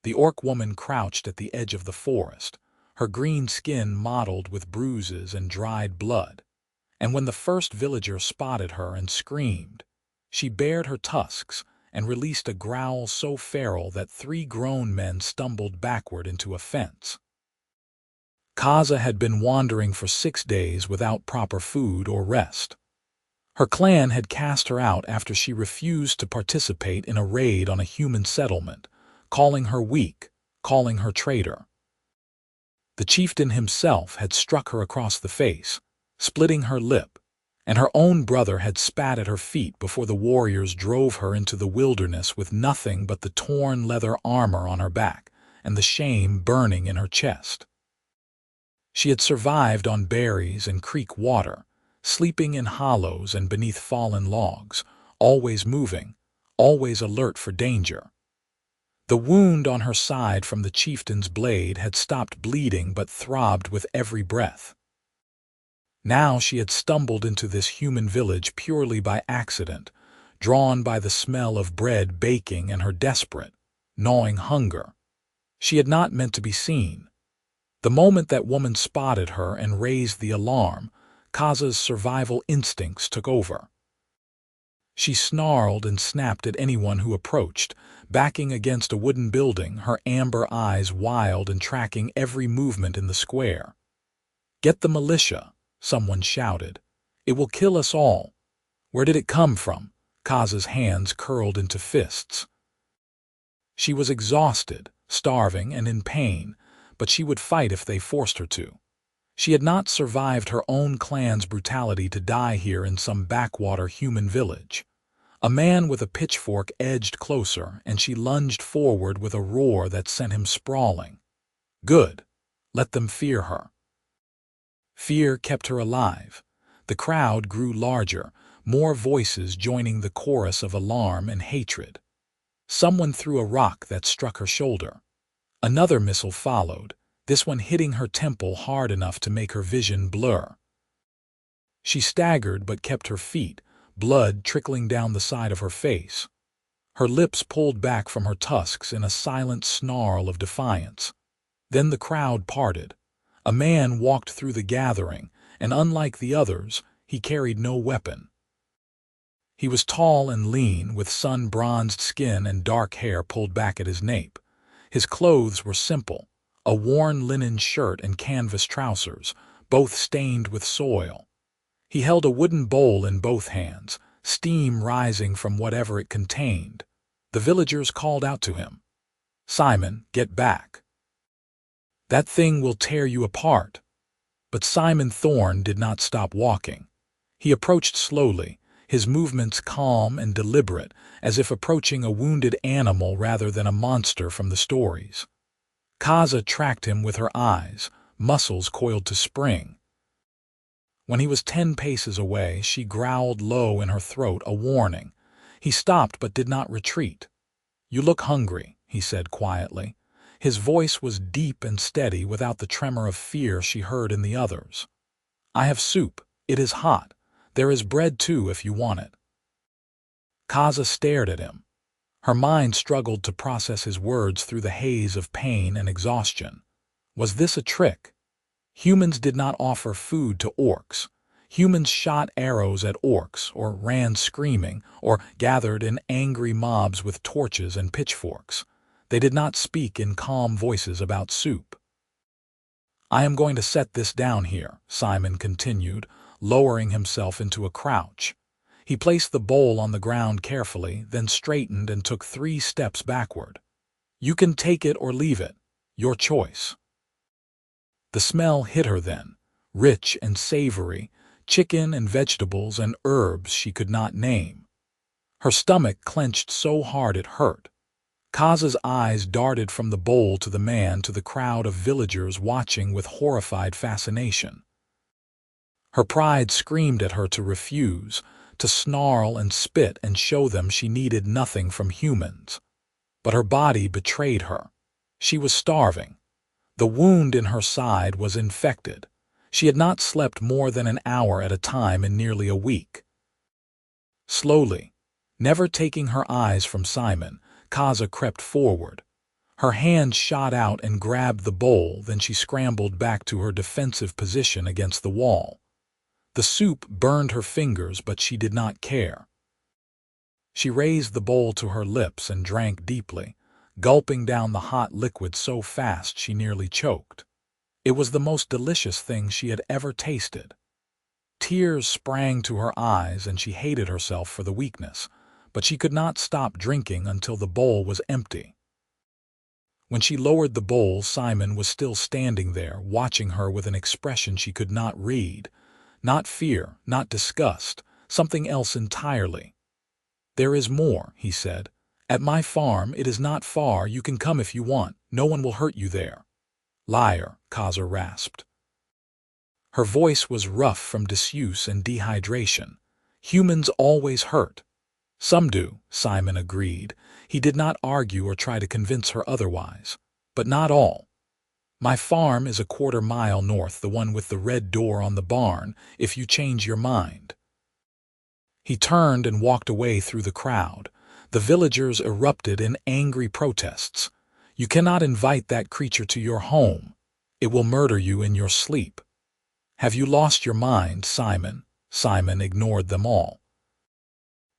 The orc woman crouched at the edge of the forest, her green skin mottled with bruises and dried blood. And when the first villager spotted her and screamed, she bared her tusks and released a growl so feral that 3 grown men stumbled backward into a fence. Kaza had been wandering for 6 days without proper food or rest. Her clan had cast her out after she refused to participate in a raid on a human settlement, calling her weak, calling her traitor. The chieftain himself had struck her across the face, splitting her lip, and her own brother had spat at her feet before the warriors drove her into the wilderness with nothing but the torn leather armor on her back and the shame burning in her chest. She had survived on berries and creek water, sleeping in hollows and beneath fallen logs, always moving, always alert for danger. The wound on her side from the chieftain's blade had stopped bleeding but throbbed with every breath. Now she had stumbled into this human village purely by accident, drawn by the smell of bread baking and her desperate, gnawing hunger. She had not meant to be seen. The moment that woman spotted her and raised the alarm, Kaza's survival instincts took over. She snarled and snapped at anyone who approached, backing against a wooden building, her amber eyes wild and tracking every movement in the square. "Get the militia," someone shouted. "It will kill us all." "Where did it come from?" Kaza's hands curled into fists. She was exhausted, starving, and in pain, but she would fight if they forced her to. She had not survived her own clan's brutality to die here in some backwater human village. A man with a pitchfork edged closer, and she lunged forward with a roar that sent him sprawling. Good. Let them fear her. Fear kept her alive. The crowd grew larger, more voices joining the chorus of alarm and hatred. Someone threw a rock that struck her shoulder. Another missile followed, this one hitting her temple hard enough to make her vision blur. She staggered but kept her feet, blood trickling down the side of her face. Her lips pulled back from her tusks in a silent snarl of defiance. Then the crowd parted. A man walked through the gathering, and unlike the others, he carried no weapon. He was tall and lean, with sun-bronzed skin and dark hair pulled back at his nape. His clothes were simple, a worn linen shirt and canvas trousers, both stained with soil. He held a wooden bowl in both hands, steam rising from whatever it contained. The villagers called out to him, "Simon, get back. That thing will tear you apart." But Simon Thorne did not stop walking. He approached slowly, his movements calm and deliberate, as if approaching a wounded animal rather than a monster from the stories. Kaza tracked him with her eyes, muscles coiled to spring. When he was 10 paces away, she growled low in her throat, a warning. He stopped but did not retreat. "You look hungry," he said quietly. His voice was deep and steady without the tremor of fear she heard in the others. "I have soup. It is hot. There is bread too if you want it." Kaza stared at him. Her mind struggled to process his words through the haze of pain and exhaustion. Was this a trick? Humans did not offer food to orcs. Humans shot arrows at orcs, or ran screaming, or gathered in angry mobs with torches and pitchforks. They did not speak in calm voices about soup. "I am going to set this down here," Simon continued, lowering himself into a crouch. He placed the bowl on the ground carefully, then straightened and took 3 steps backward. "You can take it or leave it. Your choice." The smell hit her then, rich and savory, chicken and vegetables and herbs she could not name. Her stomach clenched so hard it hurt. Kaza's eyes darted from the bowl to the man to the crowd of villagers watching with horrified fascination. Her pride screamed at her to refuse, to snarl and spit and show them she needed nothing from humans. But her body betrayed her. She was starving. The wound in her side was infected. She had not slept more than an hour at a time in nearly a week. Slowly, never taking her eyes from Simon, Kaza crept forward. Her hand shot out and grabbed the bowl, then she scrambled back to her defensive position against the wall. The soup burned her fingers, but she did not care. She raised the bowl to her lips and drank deeply, gulping down the hot liquid so fast she nearly choked. It was the most delicious thing she had ever tasted. Tears sprang to her eyes and she hated herself for the weakness, but she could not stop drinking until the bowl was empty. When she lowered the bowl, Simon was still standing there, watching her with an expression she could not read. Not fear, not disgust, something else entirely. "There is more," he said. "At my farm, it is not far. You can come if you want. No one will hurt you there." "Liar," Kaza rasped. Her voice was rough from disuse and dehydration. "Humans always hurt." "Some do," Simon agreed. He did not argue or try to convince her otherwise. "But not all. My farm is a quarter-mile north, the one with the red door on the barn, if you change your mind." He turned and walked away through the crowd. The villagers erupted in angry protests. "You cannot invite that creature to your home. It will murder you in your sleep." "Have you lost your mind, Simon?" Simon ignored them all.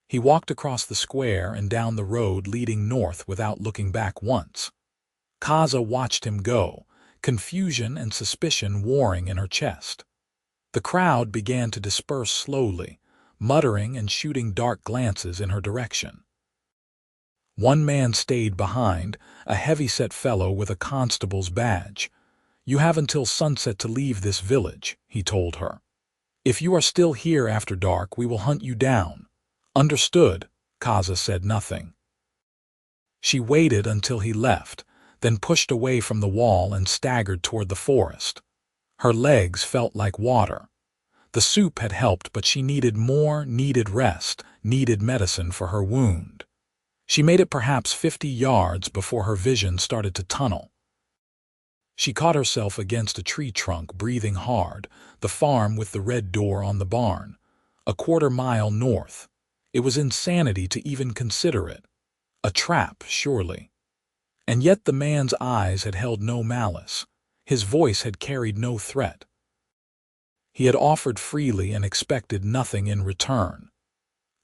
He walked across the square and down the road leading north without looking back once. Kaza watched him go, confusion and suspicion warring in her chest. The crowd began to disperse slowly, muttering and shooting dark glances in her direction. One man stayed behind, a heavy-set fellow with a constable's badge. "You have until sunset to leave this village," he told her. "If you are still here after dark, we will hunt you down." "Understood." Kaza said nothing. She waited until he left, then pushed away from the wall and staggered toward the forest. Her legs felt like water. The soup had helped, but she needed more, needed rest, needed medicine for her wound. She made it perhaps 50 yards before her vision started to tunnel. She caught herself against a tree trunk, breathing hard, the farm with the red door on the barn. A quarter-mile north. It was insanity to even consider it. A trap, surely. And yet the man's eyes had held no malice. His voice had carried no threat. He had offered freely and expected nothing in return.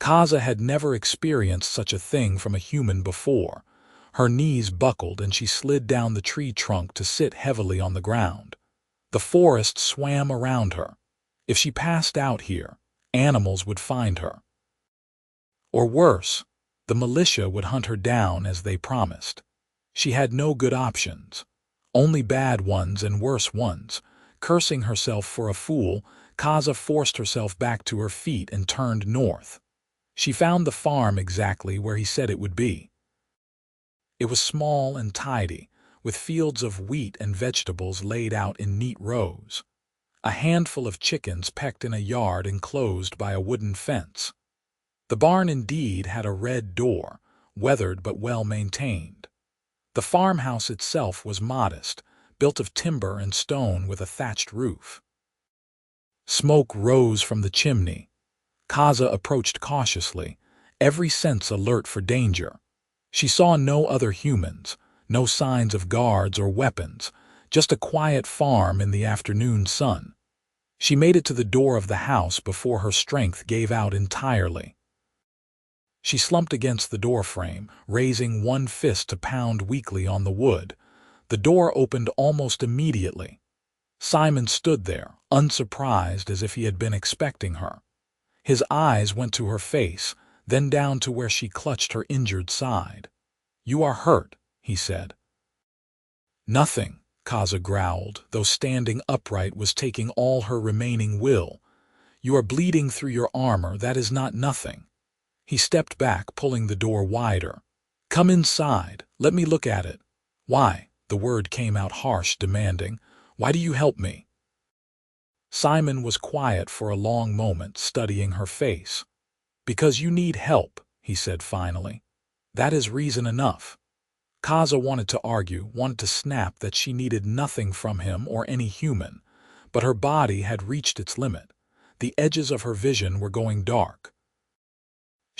Kaza had never experienced such a thing from a human before. Her knees buckled and she slid down the tree trunk to sit heavily on the ground. The forest swam around her. If she passed out here, animals would find her. Or worse, the militia would hunt her down as they promised. She had no good options. Only bad ones and worse ones. Cursing herself for a fool, Kaza forced herself back to her feet and turned north. She found the farm exactly where he said it would be. It was small and tidy, with fields of wheat and vegetables laid out in neat rows. A handful of chickens pecked in a yard enclosed by a wooden fence. The barn indeed had a red door, weathered but well maintained. The farmhouse itself was modest, built of timber and stone with a thatched roof. Smoke rose from the chimney. Kaza approached cautiously, every sense alert for danger. She saw no other humans, no signs of guards or weapons, just a quiet farm in the afternoon sun. She made it to the door of the house before her strength gave out entirely. She slumped against the doorframe, raising one fist to pound weakly on the wood. The door opened almost immediately. Simon stood there, unsurprised, as if he had been expecting her. His eyes went to her face, then down to where she clutched her injured side. "You are hurt," he said. "Nothing," Kaza growled, though standing upright was taking all her remaining will. "You are bleeding through your armor. That is not nothing." He stepped back, pulling the door wider. "Come inside. Let me look at it." "Why?" The word came out harsh, demanding. "Why do you help me?" Simon was quiet for a long moment, studying her face. "Because you need help," he said finally. "That is reason enough." Kaza wanted to argue, wanted to snap that she needed nothing from him or any human, but her body had reached its limit. The edges of her vision were going dark.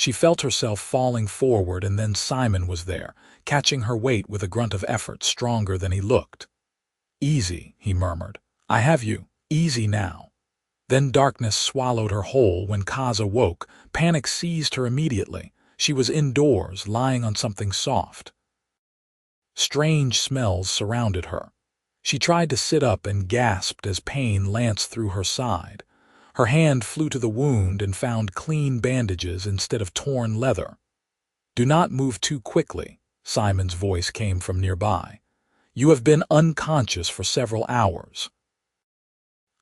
She felt herself falling forward, and then Simon was there, catching her weight with a grunt of effort stronger than he looked. "Easy," he murmured. "I have you. Easy now." Then darkness swallowed her whole. When Kaza woke, panic seized her immediately. She was indoors, lying on something soft. Strange smells surrounded her. She tried to sit up and gasped as pain lanced through her side. Her hand flew to the wound and found clean bandages instead of torn leather. "Do not move too quickly," Simon's voice came from nearby. "You have been unconscious for several hours.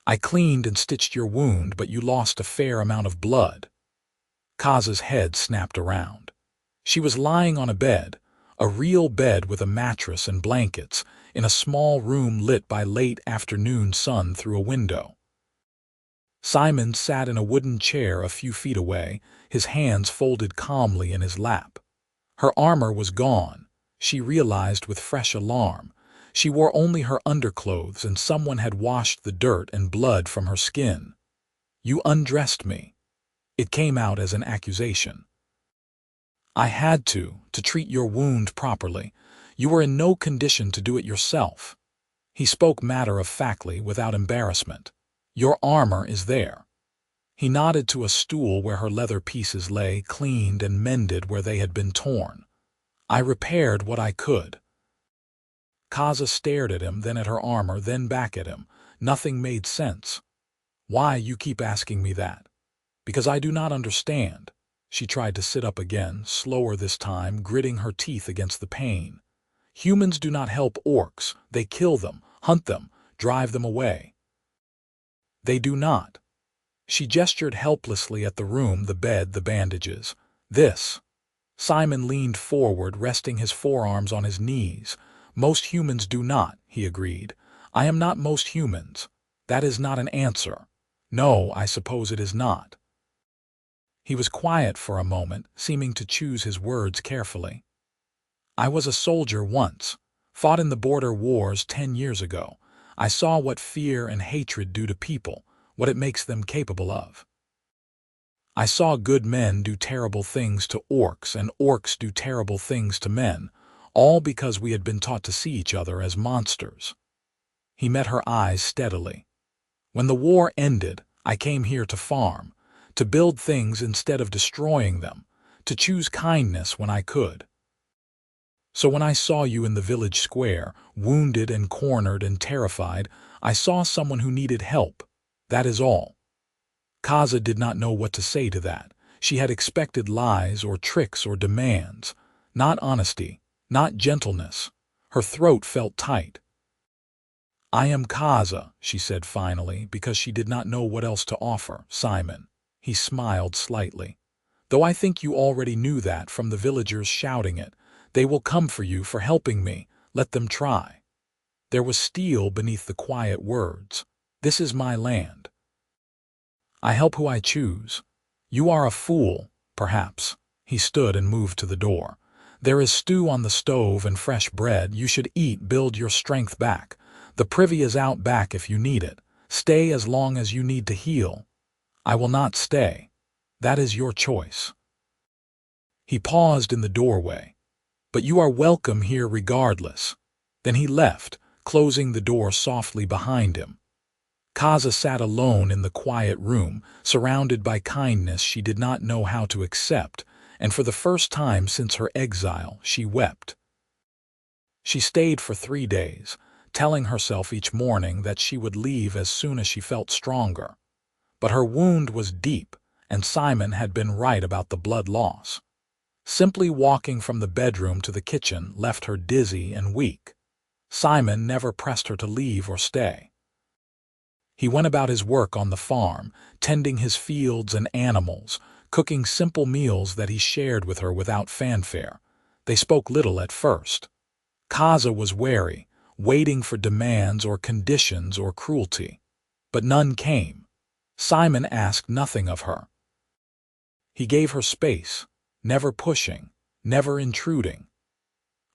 I cleaned and stitched your wound, but you lost a fair amount of blood." Kaza's head snapped around. She was lying on a bed, a real bed with a mattress and blankets, in a small room lit by late afternoon sun through a window. Simon sat in a wooden chair a few feet away, his hands folded calmly in his lap. Her armor was gone, she realized with fresh alarm. She wore only her underclothes, and someone had washed the dirt and blood from her skin. "You undressed me." It came out as an accusation. "I had to treat your wound properly. You were in no condition to do it yourself." He spoke matter-of-factly, without embarrassment. "Your armor is there." He nodded to a stool where her leather pieces lay, cleaned and mended where they had been torn. "I repaired what I could." Kaza stared at him, then at her armor, then back at him. Nothing made sense. "Why you keep asking me that?" "Because I do not understand." She tried to sit up again, slower this time, gritting her teeth against the pain. "Humans do not help orcs. They kill them, hunt them, drive them away." "They do not." She gestured helplessly at the room, the bed, the bandages. "This." Simon leaned forward, resting his forearms on his knees. "Most humans do not," he agreed. "I am not most humans." "That is not an answer." "No, I suppose it is not." He was quiet for a moment, seeming to choose his words carefully. "I was a soldier once, fought in the border wars 10 years ago. I saw what fear and hatred do to people, what it makes them capable of. I saw good men do terrible things to orcs, and orcs do terrible things to men, all because we had been taught to see each other as monsters." He met her eyes steadily. "When the war ended, I came here to farm, to build things instead of destroying them, to choose kindness when I could. So when I saw you in the village square, wounded and cornered and terrified, I saw someone who needed help. That is all." Kaza did not know what to say to that. She had expected lies or tricks or demands, not honesty, not gentleness. Her throat felt tight. "I am Kaza," she said finally, because she did not know what else to offer. "Simon." He smiled slightly. "Though I think you already knew that from the villagers shouting it. They will come for you for helping me. Let them try." There was steel beneath the quiet words. "This is my land. I help who I choose. You are a fool, perhaps." He stood and moved to the door. "There is stew on the stove and fresh bread. You should eat, build your strength back. The privy is out back if you need it. Stay as long as you need to heal." "I will not stay." "That is your choice." He paused in the doorway. "But you are welcome here regardless." Then he left, closing the door softly behind him. Kaza sat alone in the quiet room, surrounded by kindness she did not know how to accept, and for the first time since her exile, she wept. She stayed for 3 days, telling herself each morning that she would leave as soon as she felt stronger. But her wound was deep, and Simon had been right about the blood loss. Simply walking from the bedroom to the kitchen left her dizzy and weak. Simon never pressed her to leave or stay. He went about his work on the farm, tending his fields and animals, cooking simple meals that he shared with her without fanfare. They spoke little at first. Kaza was wary, waiting for demands or conditions or cruelty. But none came. Simon asked nothing of her. He gave her space, never pushing, never intruding.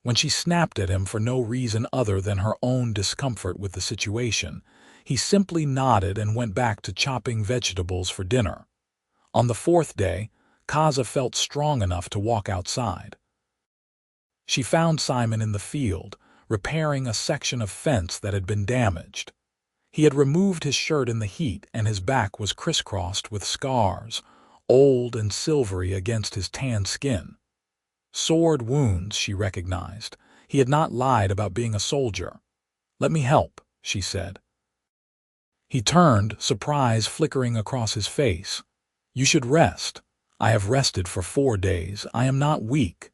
When she snapped at him for no reason other than her own discomfort with the situation, he simply nodded and went back to chopping vegetables for dinner. On the 4th day, Kaza felt strong enough to walk outside. She found Simon in the field, repairing a section of fence that had been damaged. He had removed his shirt in the heat, and his back was crisscrossed with scars, old and silvery against his tan skin. Sword wounds, she recognized. He had not lied about being a soldier. "Let me help," she said. He turned, surprise flickering across his face. "You should rest." "I have rested for 4 days. I am not weak."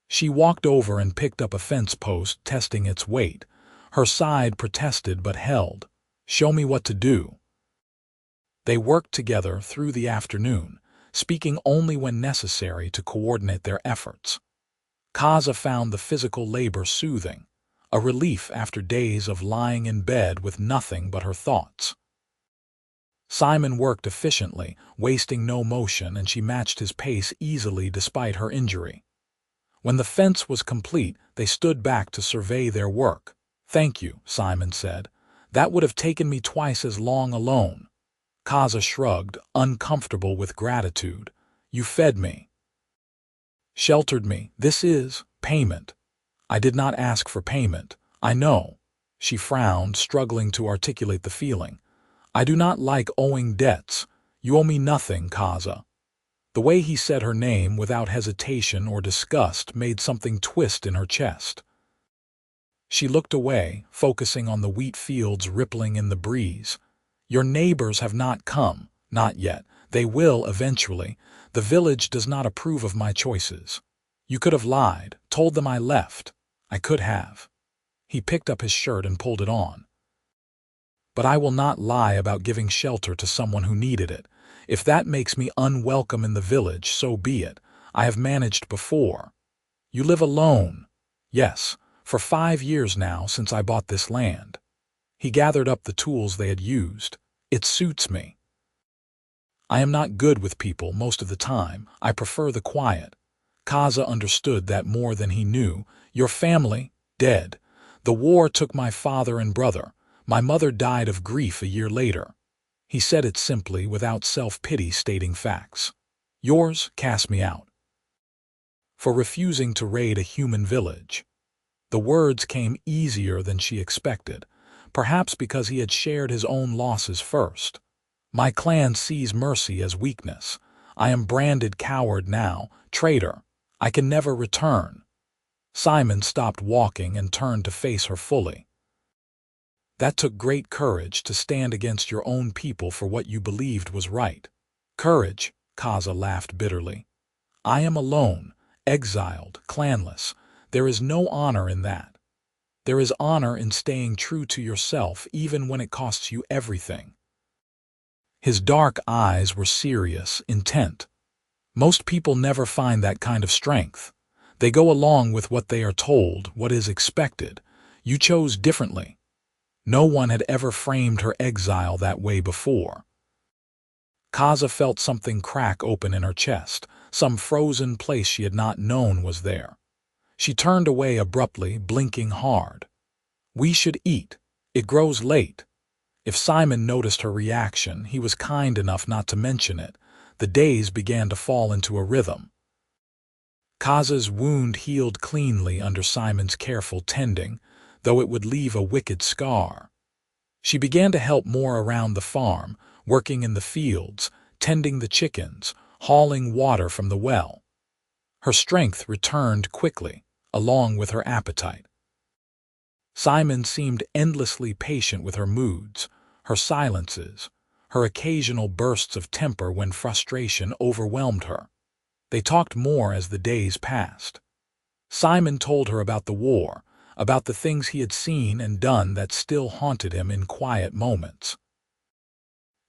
She walked over and picked up a fence post, testing its weight. Her side protested but held. "Show me what to do." They worked together through the afternoon, speaking only when necessary to coordinate their efforts. Kaza found the physical labor soothing, a relief after days of lying in bed with nothing but her thoughts. Simon worked efficiently, wasting no motion, and she matched his pace easily despite her injury. When the fence was complete, they stood back to survey their work. "Thank you," Simon said. "That would have taken me twice as long alone." Kaza shrugged, uncomfortable with gratitude. "You fed me, sheltered me. This is payment." "I did not ask for payment. I know." She frowned, struggling to articulate the feeling. "I do not like owing debts. You owe me nothing, Kaza." The way he said her name without hesitation or disgust made something twist in her chest. She looked away, focusing on the wheat fields rippling in the breeze. "Your neighbors have not come. Not yet. They will eventually. The village does not approve of my choices. You could have lied, told them I left." "I could have." He picked up his shirt and pulled it on. "But I will not lie about giving shelter to someone who needed it. If that makes me unwelcome in the village, so be it. I have managed before." "You live alone." "Yes, for 5 years now, since I bought this land." He gathered up the tools they had used. "It suits me. I am not good with people most of the time. I prefer the quiet." Kaza understood that more than he knew. "Your family? Dead. The war took my father and brother. My mother died of grief a year later." He said it simply, without self-pity, stating facts. "Yours cast me out for refusing to raid a human village." The words came easier than she expected, perhaps because he had shared his own losses first. "My clan sees mercy as weakness. I am branded coward now, traitor. I can never return." Simon stopped walking and turned to face her fully. "That took great courage to stand against your own people for what you believed was right." "Courage?" Kaza laughed bitterly. "I am alone, exiled, clanless. There is no honor in that. There is honor in staying true to yourself even when it costs you everything." His dark eyes were serious, intent. "Most people never find that kind of strength. They go along with what they are told, what is expected. You chose differently." No one had ever framed her exile that way before. Kaza felt something crack open in her chest, some frozen place she had not known was there. She turned away abruptly, blinking hard. "We should eat. It grows late." If Simon noticed her reaction, he was kind enough not to mention it. The days began to fall into a rhythm. Kaza's wound healed cleanly under Simon's careful tending, though it would leave a wicked scar. She began to help more around the farm, working in the fields, tending the chickens, hauling water from the well. Her strength returned quickly, along with her appetite. Simon seemed endlessly patient with her moods, her silences, her occasional bursts of temper when frustration overwhelmed her. They talked more as the days passed. Simon told her about the war, about the things he had seen and done that still haunted him in quiet moments.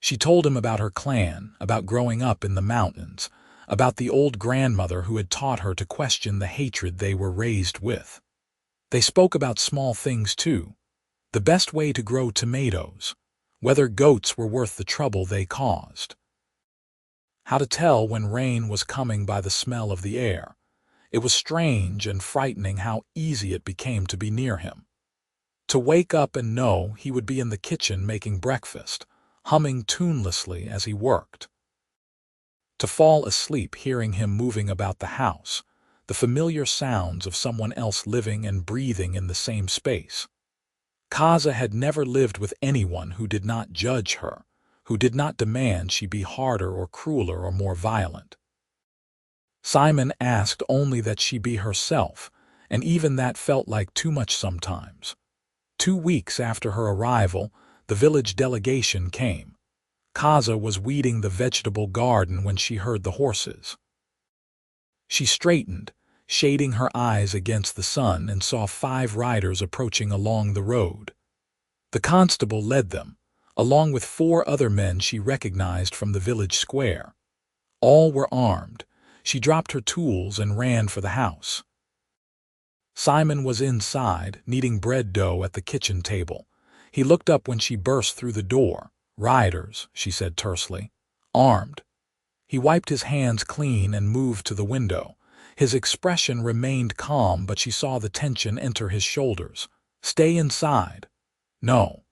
She told him about her clan, about growing up in the mountains, about the old grandmother who had taught her to question the hatred they were raised with. They spoke about small things too, the best way to grow tomatoes, whether goats were worth the trouble they caused, how to tell when rain was coming by the smell of the air. It was strange and frightening how easy it became to be near him. To wake up and know he would be in the kitchen making breakfast, humming tunelessly as he worked. to fall asleep hearing him moving about the house, the familiar sounds of someone else living and breathing in the same space. Kaza had never lived with anyone who did not judge her, who did not demand she be harder or crueler or more violent. Simon asked only that she be herself, and even that felt like too much sometimes. 2 weeks after her arrival, the village delegation came. Kaza was weeding the vegetable garden when she heard the horses. She straightened, shading her eyes against the sun, and saw 5 riders approaching along the road. The constable led them, along with 4 other men she recognized from the village square. All were armed. She dropped her tools and ran for the house. Simon was inside, kneading bread dough at the kitchen table. He looked up when she burst through the door. "Riders," she said tersely. "Armed." He wiped his hands clean and moved to the window. His expression remained calm, but she saw the tension enter his shoulders. "Stay inside." "No."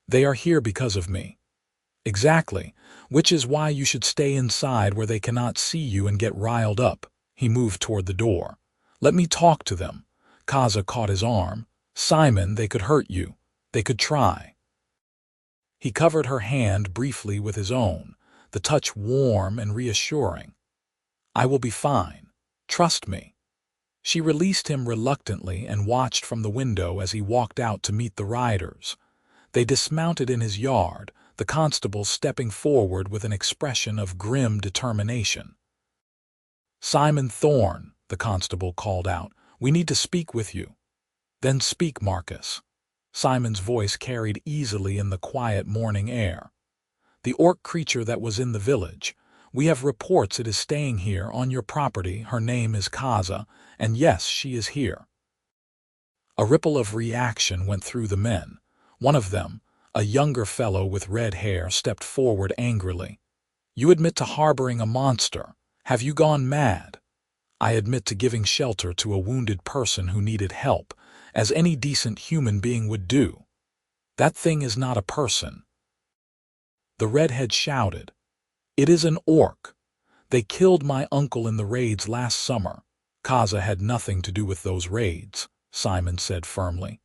"They are here because of me." "Exactly, which is why you should stay inside where they cannot see you and get riled up." He moved toward the door. "Let me talk to them." Kaza caught his arm. "Simon, they could hurt you. They could try." He covered her hand briefly with his own, the touch warm and reassuring. "I will be fine. Trust me." She released him reluctantly and watched from the window as he walked out to meet the riders. They dismounted in his yard, the constable stepping forward with an expression of grim determination. "Simon Thorne," the constable called out, "we need to speak with you." "Then speak, Marcus." Simon's voice carried easily in the quiet morning air. "The orc creature that was in the village. We have reports it is staying here on your property. Her name is Kaza, and yes, she is here." A ripple of reaction went through the men. One of them, a younger fellow with red hair, stepped forward angrily. "You admit to harboring a monster. Have you gone mad?" "I admit to giving shelter to a wounded person who needed help, as any decent human being would do." "That thing is not a person." The redhead shouted. "It is an orc. They killed my uncle in the raids last summer." "Kaza had nothing to do with those raids," Simon said firmly.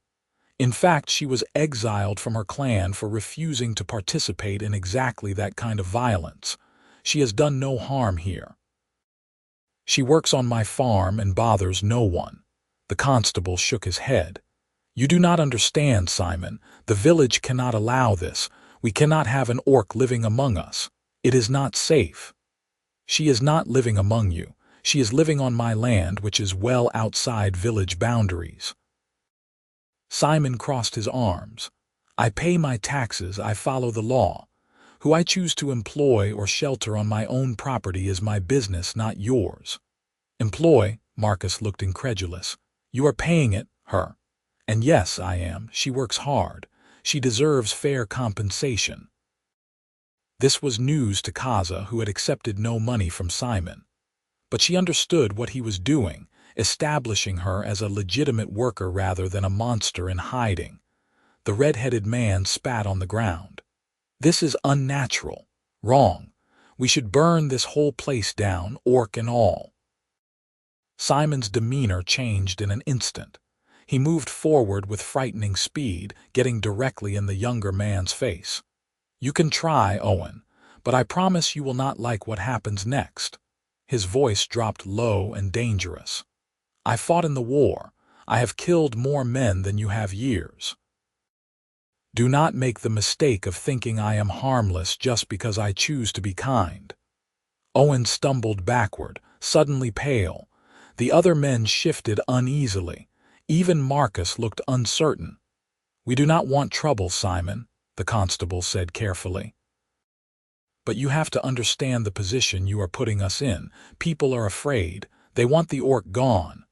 "In fact, she was exiled from her clan for refusing to participate in exactly that kind of violence. She has done no harm here. She works on my farm and bothers no one." The constable shook his head. "You do not understand, Simon. The village cannot allow this. We cannot have an orc living among us. It is not safe." "She is not living among you. She is living on my land, which is well outside village boundaries." Simon crossed his arms. "I pay my taxes, I follow the law. Who I choose to employ or shelter on my own property is my business, not yours." "Employ?" Marcus looked incredulous. "You are paying it, her." "And yes, I am. She works hard. She deserves fair compensation." This was news to Kaza, who had accepted no money from Simon. But she understood what he was doing, establishing her as a legitimate worker rather than a monster in hiding. The red-headed man spat on the ground. "This is unnatural. Wrong. We should burn this whole place down, orc and all." Simon's demeanor changed in an instant. He moved forward with frightening speed, getting directly in the younger man's face. "You can try, Owen, but I promise you will not like what happens next." His voice dropped low and dangerous. "I fought in the war. I have killed more men than you have years. Do not make the mistake of thinking I am harmless just because I choose to be kind." Owen stumbled backward, suddenly pale. The other men shifted uneasily. Even Marcus looked uncertain. "We do not want trouble, Simon," the constable said carefully. "But you have to understand the position you are putting us in. People are afraid. They want the orc gone.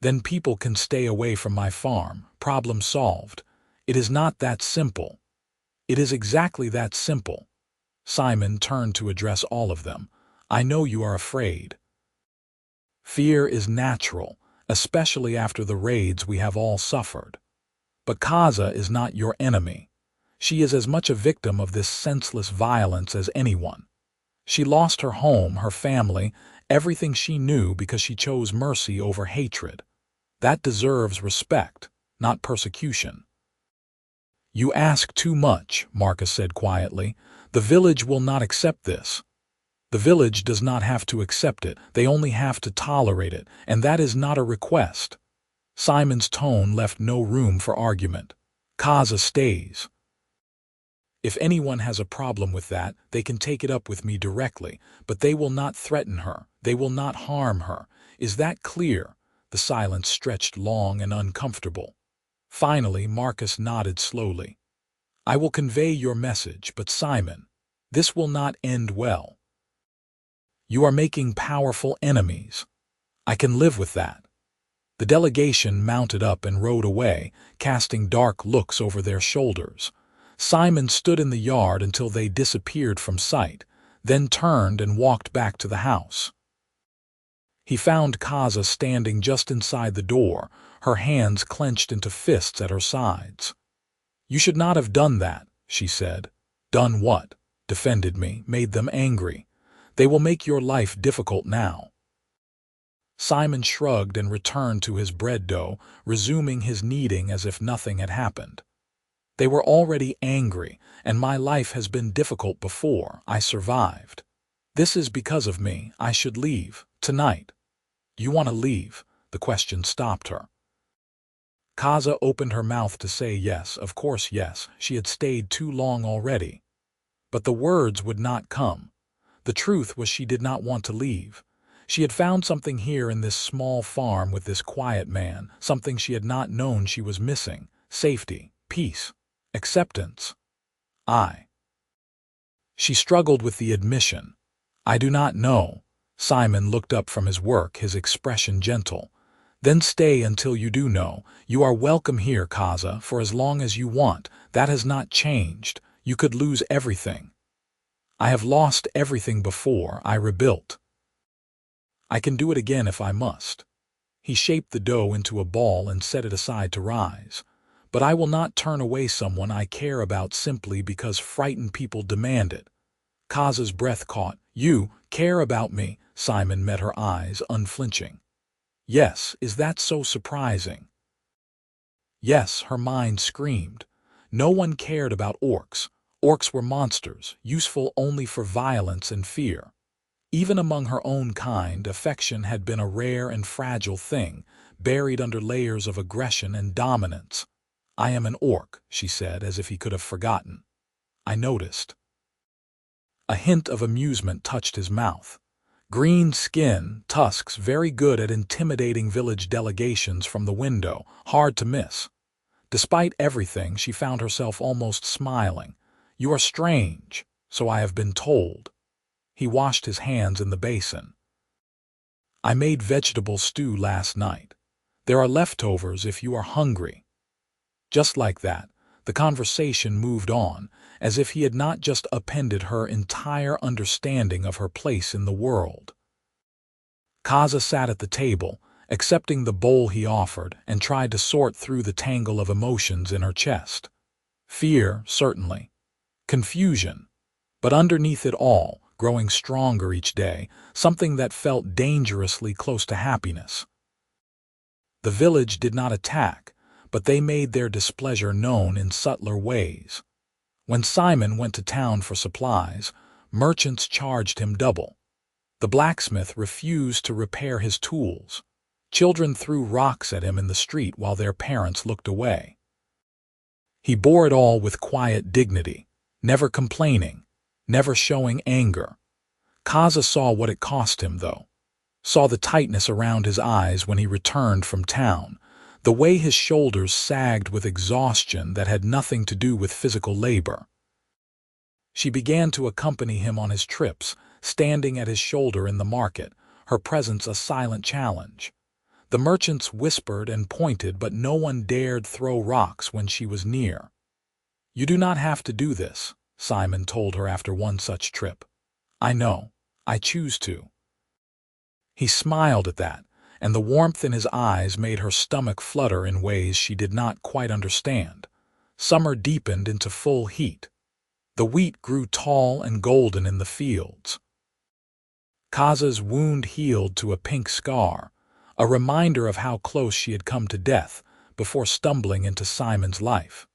Then people can stay away from my farm. Problem solved. It is not that simple." "It is exactly that simple." Simon turned to address all of them. "I know you are afraid. Fear is natural, especially after the raids we have all suffered. But Kaza is not your enemy. She is as much a victim of this senseless violence as anyone. She lost her home, her family, everything she knew because she chose mercy over hatred. That deserves respect, not persecution. You ask too much, Marcus said quietly. The village will not accept this. The village does not have to accept it, they only have to tolerate it, and that is not a request. Simon's tone left no room for argument. Kaza stays. If anyone has a problem with that, they can take it up with me directly, but they will not threaten her, they will not harm her. Is that clear? The silence stretched long and uncomfortable. Finally, Marcus nodded slowly. I will convey your message, but Simon, this will not end well. You are making powerful enemies. I can live with that. The delegation mounted up and rode away, casting dark looks over their shoulders. Simon stood in the yard until they disappeared from sight, then turned and walked back to the house. He found Kaza standing just inside the door, her hands clenched into fists at her sides. You should not have done that, she said. Done what? Defended me, made them angry. They will make your life difficult now. Simon shrugged and returned to his bread dough, resuming his kneading as if nothing had happened. They were already angry, and my life has been difficult before. I survived. This is because of me. I should leave, tonight. You want to leave? The question stopped her. Kaza opened her mouth to say yes, of course yes, she had stayed too long already. But the words would not come. The truth was she did not want to leave. She had found something here in this small farm with this quiet man, something she had not known she was missing. Safety, peace, acceptance. She struggled with the admission. I do not know. Simon looked up from his work, his expression gentle. Then stay until you do know. You are welcome here, Kaza, for as long as you want. That has not changed. You could lose everything. I have lost everything before. I rebuilt. I can do it again if I must. He shaped the dough into a ball and set it aside to rise. But I will not turn away someone I care about simply because frightened people demand it. Kaza's breath caught. You care about me? Simon met her eyes, unflinching. Yes, is that so surprising? Yes, her mind screamed. No one cared about orcs. Orcs were monsters, useful only for violence and fear. Even among her own kind, affection had been a rare and fragile thing, buried under layers of aggression and dominance. I am an orc, she said, as if he could have forgotten. I noticed. A hint of amusement touched his mouth. Green skin, tusks, very good at intimidating village delegations from the window, hard to miss. Despite everything, she found herself almost smiling. You are strange, so I have been told. He washed his hands in the basin. I made vegetable stew last night. There are leftovers if you are hungry. Just like that, the conversation moved on, as if he had not just appended her entire understanding of her place in the world. Kaza sat at the table, accepting the bowl he offered, and tried to sort through the tangle of emotions in her chest. Fear, certainly. Confusion. But underneath it all, growing stronger each day, something that felt dangerously close to happiness. The village did not attack, but they made their displeasure known in subtler ways. When Simon went to town for supplies, merchants charged him double. The blacksmith refused to repair his tools. Children threw rocks at him in the street while their parents looked away. He bore it all with quiet dignity, never complaining, never showing anger. Kaza saw what it cost him, though. Saw the tightness around his eyes when he returned from town, the way his shoulders sagged with exhaustion that had nothing to do with physical labor. She began to accompany him on his trips, standing at his shoulder in the market, her presence a silent challenge. The merchants whispered and pointed, but no one dared throw rocks when she was near. You do not have to do this, Simon told her after one such trip. I know. I choose to. He smiled at that, and the warmth in his eyes made her stomach flutter in ways she did not quite understand. Summer deepened into full heat. The wheat grew tall and golden in the fields. Kaza's wound healed to a pink scar, a reminder of how close she had come to death before stumbling into Simon's life.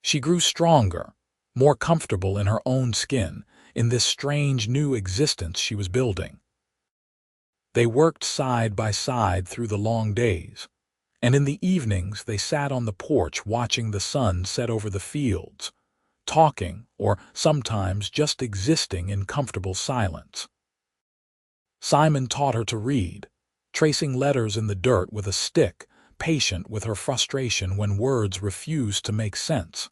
She grew stronger, more comfortable in her own skin, in this strange new existence she was building. They worked side by side through the long days, and in the evenings they sat on the porch watching the sun set over the fields, talking or sometimes just existing in comfortable silence. Simon taught her to read, tracing letters in the dirt with a stick, patient with her frustration when words refused to make sense.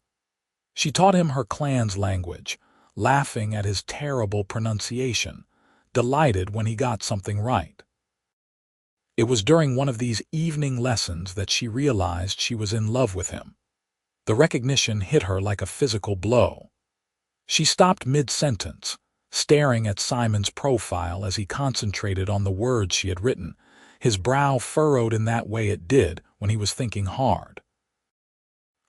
She taught him her clan's language, laughing at his terrible pronunciation, delighted when he got something right. It was during one of these evening lessons that she realized she was in love with him. The recognition hit her like a physical blow. She stopped mid-sentence, staring at Simon's profile as he concentrated on the words she had written, his brow furrowed in that way it did when he was thinking hard.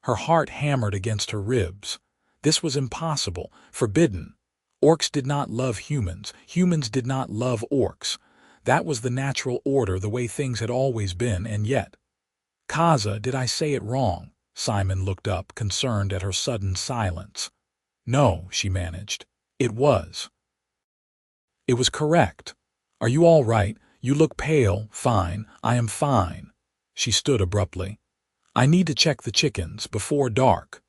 Her heart hammered against her ribs. This was impossible, forbidden. Orcs did not love humans. Humans did not love orcs. That was the natural order, the way things had always been, and yet. Kaza, did I say it wrong? Simon looked up, concerned at her sudden silence. No, she managed. It was. It was correct. Are you all right? You look pale. Fine. I am fine. She stood abruptly. I need to check the chickens before dark.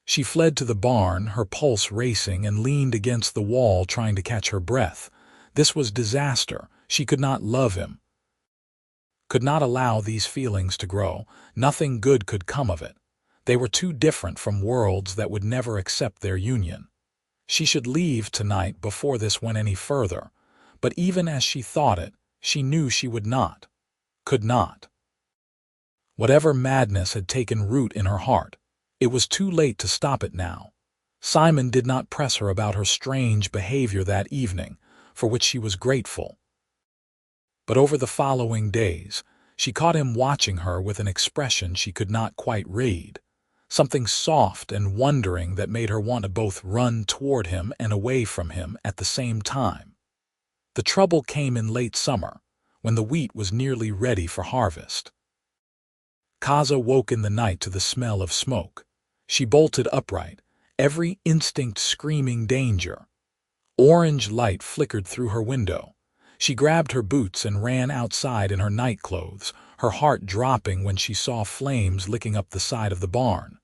She fled to the barn, her pulse racing, and leaned against the wall trying to catch her breath. This was disaster. She could not love him. Could not allow these feelings to grow. Nothing good could come of it. They were too different from worlds that would never accept their union. She should leave tonight before this went any further. But even as she thought it, she knew she would not. Could not. Whatever madness had taken root in her heart, it was too late to stop it now. Simon did not press her about her strange behavior that evening, for which she was grateful. But over the following days, she caught him watching her with an expression she could not quite read, something soft and wondering that made her want to both run toward him and away from him at the same time. The trouble came in late summer, when the wheat was nearly ready for harvest. Kaza woke in the night to the smell of smoke. She bolted upright, every instinct screaming danger. Orange light flickered through her window. She grabbed her boots and ran outside in her nightclothes, her heart dropping when she saw flames licking up the side of the barn.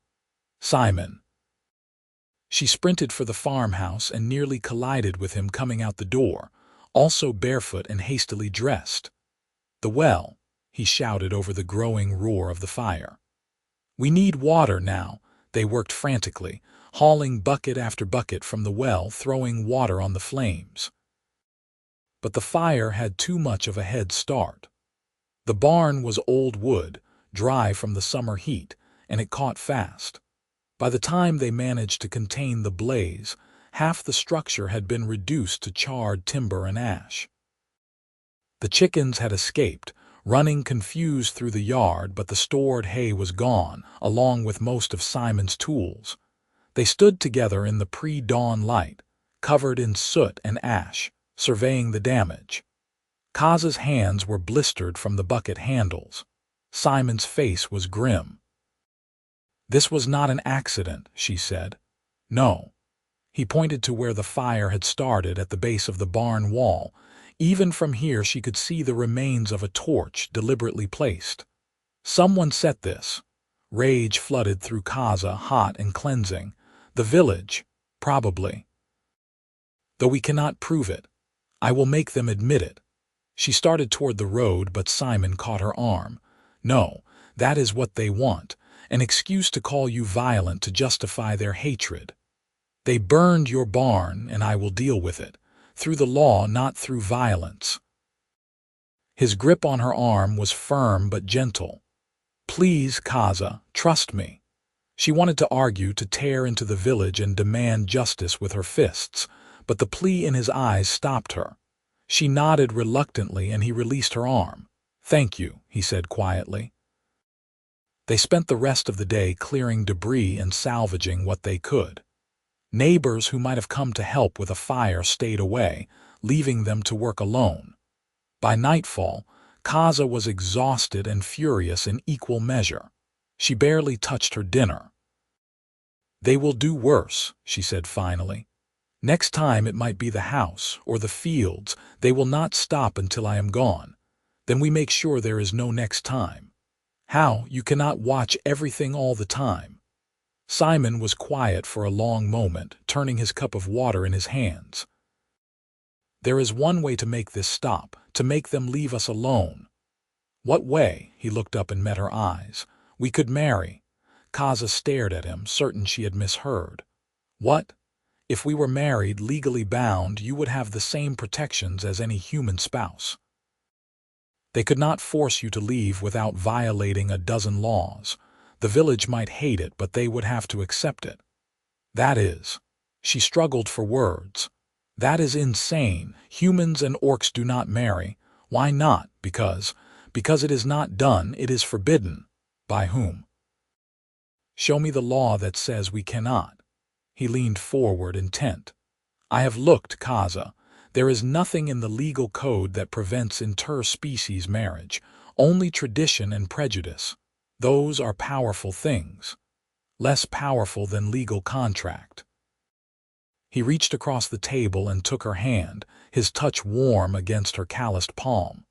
Simon. She sprinted for the farmhouse and nearly collided with him coming out the door, also barefoot and hastily dressed. The well, he shouted over the growing roar of the fire. We need water now. They worked frantically, hauling bucket after bucket from the well, throwing water on the flames. But the fire had too much of a head start. The barn was old wood, dry from the summer heat, and it caught fast. By the time they managed to contain the blaze, half the structure had been reduced to charred timber and ash. The chickens had escaped, running confused through the yard, but the stored hay was gone, along with most of Simon's tools. They stood together in the pre-dawn light, covered in soot and ash, surveying the damage. Kaza's hands were blistered from the bucket handles. Simon's face was grim. This was not an accident, she said. No. He pointed to where the fire had started at the base of the barn wall. Even from here she could see the remains of a torch deliberately placed. Someone set this. Rage flooded through Kaza, hot and cleansing. The village, probably. Though we cannot prove it. I will make them admit it. She started toward the road, but Simon caught her arm. No, that is what they want, an excuse to call you violent to justify their hatred. They burned your barn, and I will deal with it. Through the law, not through violence. His grip on her arm was firm but gentle. Please, Kaza, trust me. She wanted to argue, to tear into the village and demand justice with her fists, but the plea in his eyes stopped her. She nodded reluctantly and he released her arm. Thank you, he said quietly. They spent the rest of the day clearing debris and salvaging what they could. Neighbors who might have come to help with a fire stayed away, leaving them to work alone. By nightfall, Kaza was exhausted and furious in equal measure. She barely touched her dinner. "They will do worse," she said finally. "Next time it might be the house or the fields. They will not stop until I am gone. Then we make sure there is no next time." "How? You cannot watch everything all the time." Simon was quiet for a long moment, turning his cup of water in his hands. "There is one way to make this stop, to make them leave us alone." "What way?" He looked up and met her eyes. "We could marry." Kaza stared at him, certain she had misheard. "What? If we were married, legally bound, you would have the same protections as any human spouse. They could not force you to leave without violating a dozen laws. The village might hate it, but they would have to accept it." "That is—" She struggled for words. "That is insane. Humans and orcs do not marry." "Why not?" Because it is not done, it is forbidden." "By whom?" "Show me the law that says we cannot." He leaned forward, intent. "I have looked, Kaza. There is nothing in the legal code that prevents interspecies marriage, only tradition and prejudice. Those are powerful things. Less powerful than legal contract." He reached across the table and took her hand, his touch warm against her calloused palm.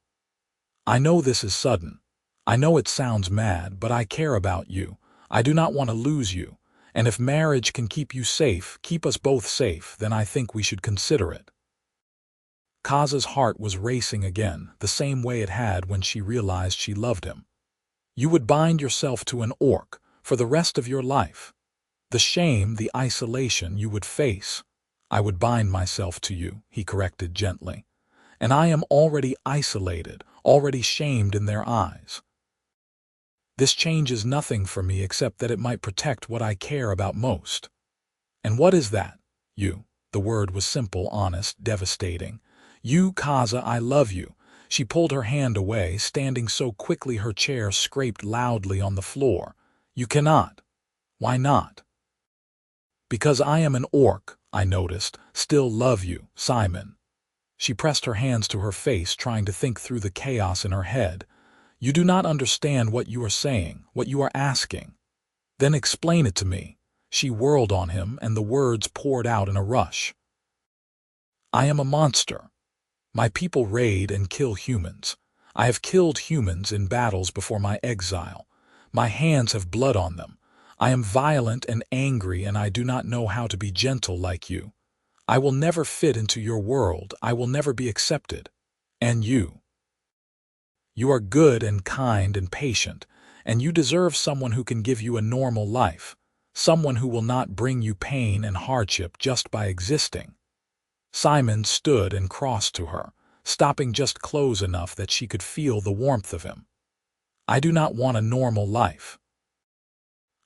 "I know this is sudden. I know it sounds mad, but I care about you. I do not want to lose you. And if marriage can keep you safe, keep us both safe, then I think we should consider it." Kaza's heart was racing again, the same way it had when she realized she loved him. "You would bind yourself to an orc for the rest of your life. The shame, the isolation you would face." "I would bind myself to you," he corrected gently. "And I am already isolated, already shamed in their eyes. This changes nothing for me except that it might protect what I care about most." "And what is that?" "You." The word was simple, honest, devastating. "You, Kaza, I love you." She pulled her hand away, standing so quickly her chair scraped loudly on the floor. "You cannot." "Why not?" "Because I am an orc," I noticed. "Still love you, Simon." She pressed her hands to her face, trying to think through the chaos in her head. "You do not understand what you are saying, what you are asking." "Then explain it to me." She whirled on him, and the words poured out in a rush. "I am a monster. My people raid and kill humans. I have killed humans in battles before my exile. My hands have blood on them. I am violent and angry, and I do not know how to be gentle like you. I will never fit into your world. I will never be accepted. And you. You are good and kind and patient, and you deserve someone who can give you a normal life, someone who will not bring you pain and hardship just by existing." Simon stood and crossed to her, stopping just close enough that she could feel the warmth of him. "I do not want a normal life.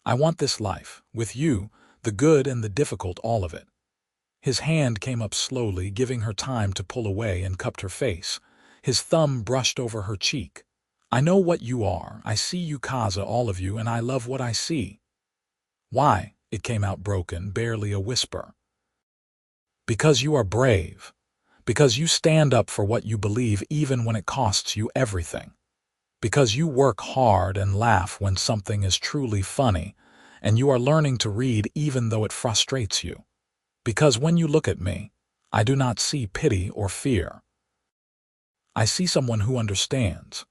I want this life, with you, the good and the difficult, all of it." His hand came up slowly, giving her time to pull away, and cupped her face. His thumb brushed over her cheek. "I know what you are. I see you, Kaza, all of you, and I love what I see." "Why?" It came out broken, barely a whisper. "Because you are brave. Because you stand up for what you believe even when it costs you everything. Because you work hard and laugh when something is truly funny, and you are learning to read even though it frustrates you. Because when you look at me, I do not see pity or fear. I see someone who understands."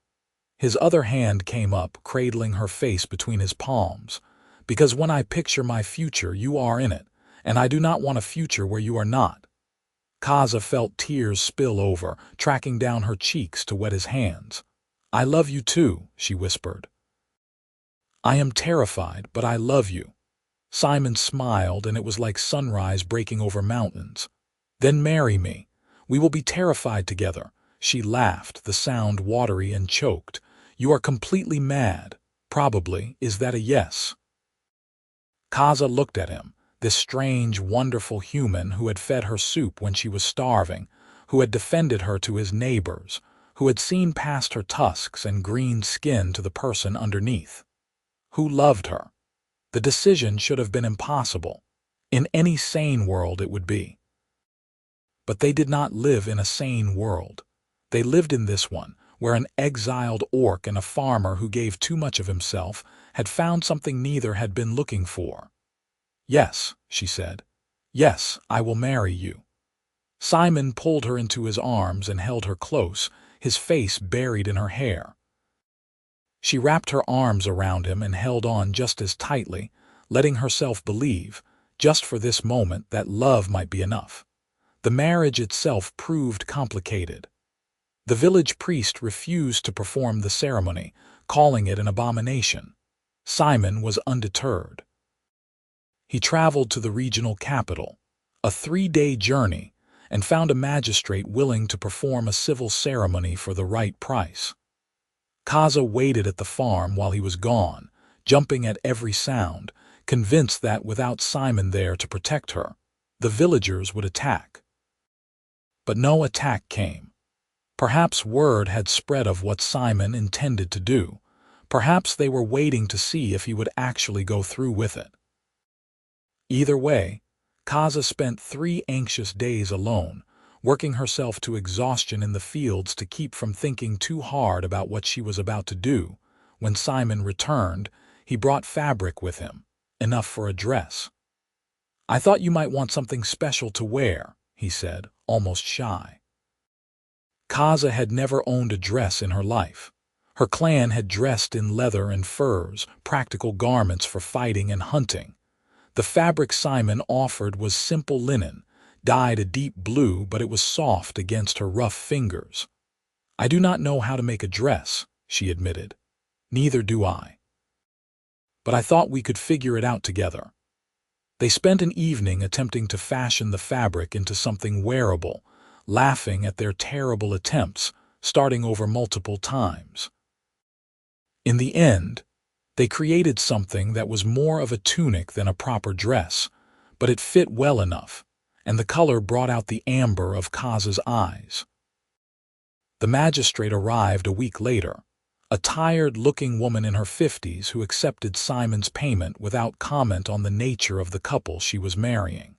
His other hand came up, cradling her face between his palms. "Because when I picture my future, you are in it, and I do not want a future where you are not." Kaza felt tears spill over, tracking down her cheeks to wet his hands. "I love you too," she whispered. "I am terrified, but I love you." Simon smiled, and it was like sunrise breaking over mountains. "Then marry me. We will be terrified together." She laughed, the sound watery and choked. "You are completely mad. Probably. Is that a yes?" Kaza looked at him, this strange, wonderful human who had fed her soup when she was starving, who had defended her to his neighbors, who had seen past her tusks and green skin to the person underneath. Who loved her. The decision should have been impossible. In any sane world it would be. But they did not live in a sane world. They lived in this one, where an exiled orc and a farmer who gave too much of himself had found something neither had been looking for. "Yes," she said. "Yes, I will marry you." Simon pulled her into his arms and held her close, his face buried in her hair. She wrapped her arms around him and held on just as tightly, letting herself believe, just for this moment, that love might be enough. The marriage itself proved complicated. The village priest refused to perform the ceremony, calling it an abomination. Simon was undeterred. He traveled to the regional capital, a 3-day journey, and found a magistrate willing to perform a civil ceremony for the right price. Kaza waited at the farm while he was gone, jumping at every sound, convinced that without Simon there to protect her, the villagers would attack. But no attack came. Perhaps word had spread of what Simon intended to do. Perhaps they were waiting to see if he would actually go through with it. Either way, Kaza spent 3 anxious days alone, working herself to exhaustion in the fields to keep from thinking too hard about what she was about to do. When Simon returned, he brought fabric with him, enough for a dress. "I thought you might want something special to wear," he said, almost shy. Kaza had never owned a dress in her life. Her clan had dressed in leather and furs, practical garments for fighting and hunting. The fabric Simon offered was simple linen, dyed a deep blue, but it was soft against her rough fingers. "I do not know how to make a dress," she admitted. "Neither do I. But I thought we could figure it out together." They spent an evening attempting to fashion the fabric into something wearable, laughing at their terrible attempts, starting over multiple times. In the end, they created something that was more of a tunic than a proper dress, but it fit well enough, and the color brought out the amber of Kaza's eyes. The magistrate arrived a week later, a tired-looking woman in her 50s who accepted Simon's payment without comment on the nature of the couple she was marrying.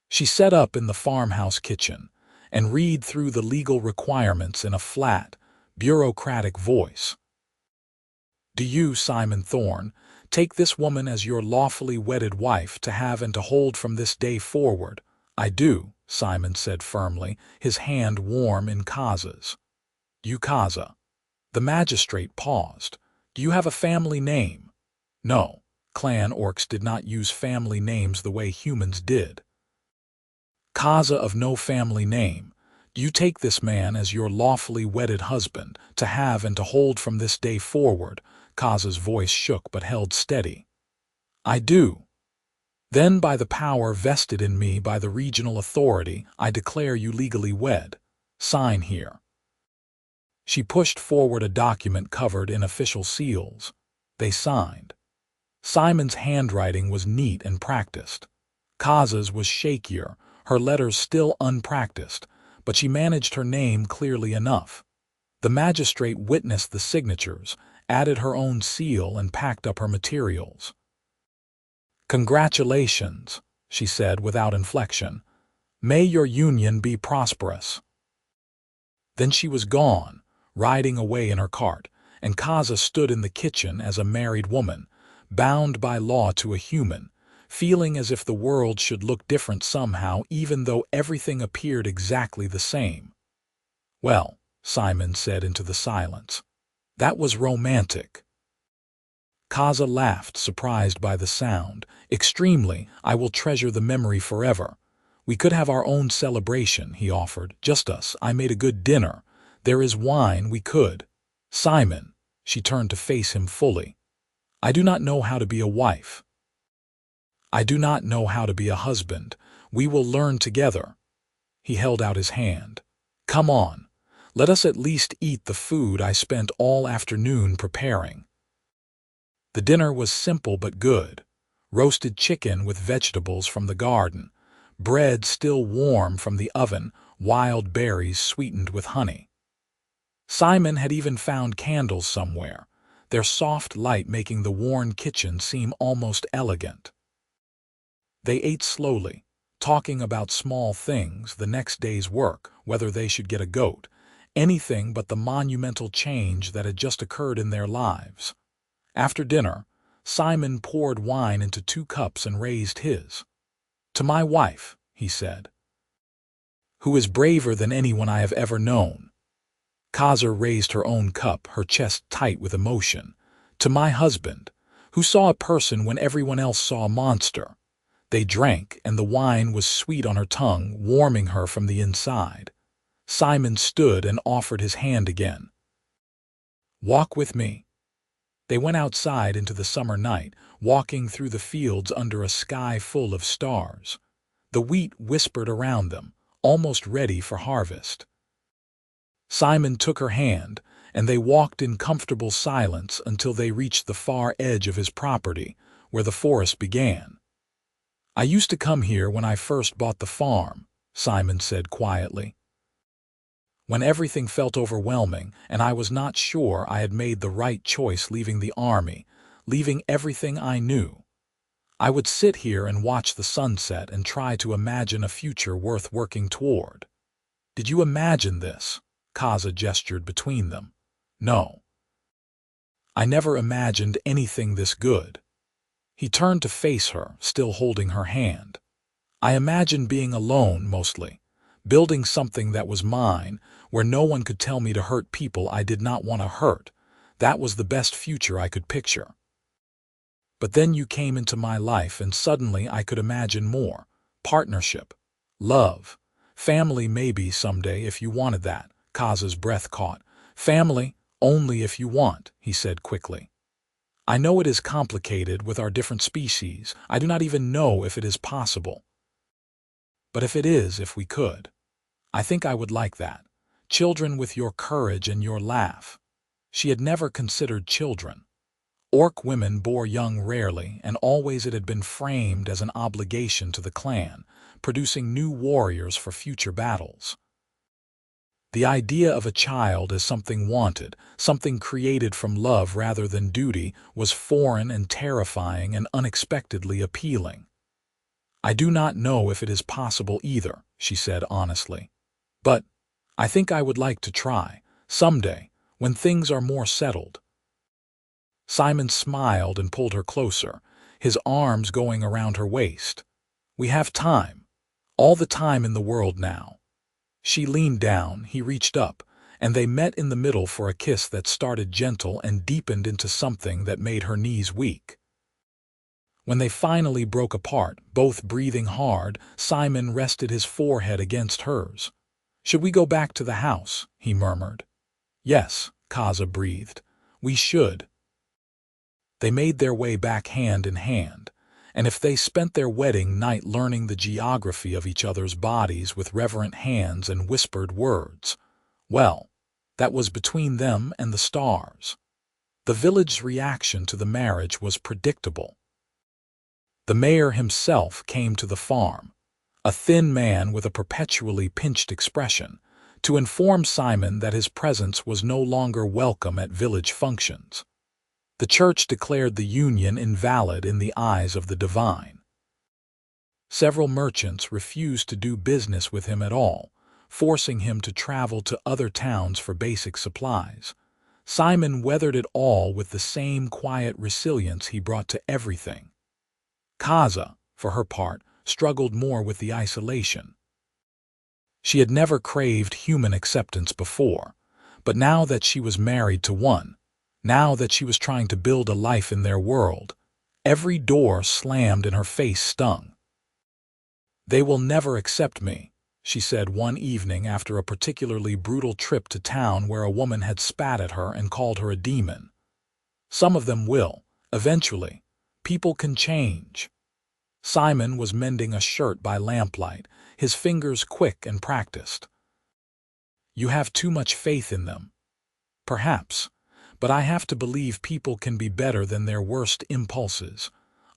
She sat up in the farmhouse kitchen and read through the legal requirements in a flat, bureaucratic voice. "Do you, Simon Thorne, take this woman as your lawfully wedded wife to have and to hold from this day forward?" "I do," Simon said firmly, his hand warm in Kaza's. "You Kaza." The magistrate paused. "Do you have a family name?" "No. Clan orcs did not use family names the way humans did." "Kaza of no family name, do you take this man as your lawfully wedded husband, to have and to hold from this day forward?" Kaza's voice shook but held steady. "I do." "Then by the power vested in me by the regional authority, I declare you legally wed. Sign here." She pushed forward a document covered in official seals. They signed. Simon's handwriting was neat and practiced. Kaza's was shakier, her letters still unpracticed, but she managed her name clearly enough. The magistrate witnessed the signatures, added her own seal, and packed up her materials. "Congratulations," she said without inflection. "May your union be prosperous." Then she was gone, riding away in her cart, and Kaza stood in the kitchen as a married woman, bound by law to a human, feeling as if the world should look different somehow even though everything appeared exactly the same. "Well," Simon said into the silence, "that was romantic." Kaza laughed, surprised by the sound. "Extremely. I will treasure the memory forever. We could have our own celebration," he offered. "Just us. I made a good dinner. There is wine. We could." "Simon," she turned to face him fully, "I do not know how to be a wife. I do not know how to be a husband. We will learn together." He held out his hand. "Come on. Let us at least eat the food I spent all afternoon preparing." The dinner was simple but good. Roasted chicken with vegetables from the garden, bread still warm from the oven, wild berries sweetened with honey. Simon had even found candles somewhere, their soft light making the worn kitchen seem almost elegant. They ate slowly, talking about small things, the next day's work, whether they should get a goat, anything but the monumental change that had just occurred in their lives. After dinner, Simon poured wine into 2 cups and raised his. "To my wife," he said, "who is braver than anyone I have ever known." Kaza raised her own cup, her chest tight with emotion. "To my husband, who saw a person when everyone else saw a monster." They drank, and the wine was sweet on her tongue, warming her from the inside. Simon stood and offered his hand again. "Walk with me." They went outside into the summer night, walking through the fields under a sky full of stars. The wheat whispered around them, almost ready for harvest. Simon took her hand, and they walked in comfortable silence until they reached the far edge of his property, where the forest began. "I used to come here when I first bought the farm," Simon said quietly. "When everything felt overwhelming and I was not sure I had made the right choice leaving the army, leaving everything I knew. I would sit here and watch the sunset and try to imagine a future worth working toward." "Did you imagine this?" Kaza gestured between them. "No. I never imagined anything this good." He turned to face her, still holding her hand. "I imagined being alone, mostly, building something that was mine, where no one could tell me to hurt people I did not want to hurt. That was the best future I could picture. But then you came into my life and suddenly I could imagine more. Partnership, love, family maybe someday if you wanted that." Kaza's breath caught. "Family, only if you want," he said quickly. "I know it is complicated with our different species. I do not even know if it is possible. But if we could, I think I would like that. Children with your courage and your laugh." She had never considered children. Orc women bore young rarely, and always it had been framed as an obligation to the clan, producing new warriors for future battles. The idea of a child as something wanted, something created from love rather than duty, was foreign and terrifying and unexpectedly appealing. "I do not know if it is possible either," she said honestly. "But I think I would like to try, someday, when things are more settled." Simon smiled and pulled her closer, his arms going around her waist. "We have time. All the time in the world now." She leaned down, he reached up, and they met in the middle for a kiss that started gentle and deepened into something that made her knees weak. When they finally broke apart, both breathing hard, Simon rested his forehead against hers. "Should we go back to the house?" he murmured. "Yes," Kaza breathed. "We should." They made their way back hand in hand, and if they spent their wedding night learning the geography of each other's bodies with reverent hands and whispered words, well, that was between them and the stars. The village's reaction to the marriage was predictable. The mayor himself came to the farm, a thin man with a perpetually pinched expression, to inform Simon that his presence was no longer welcome at village functions. The church declared the union invalid in the eyes of the divine. Several merchants refused to do business with him at all, forcing him to travel to other towns for basic supplies. Simon weathered it all with the same quiet resilience he brought to everything. Kaza, for her part, struggled more with the isolation. She had never craved human acceptance before, but now that she was married to one, now that she was trying to build a life in their world, every door slammed in her face stung. "They will never accept me," she said one evening after a particularly brutal trip to town where a woman had spat at her and called her a demon. "Some of them will, eventually. People can change." Simon was mending a shirt by lamplight, his fingers quick and practiced. "You have too much faith in them." "Perhaps. But I have to believe people can be better than their worst impulses.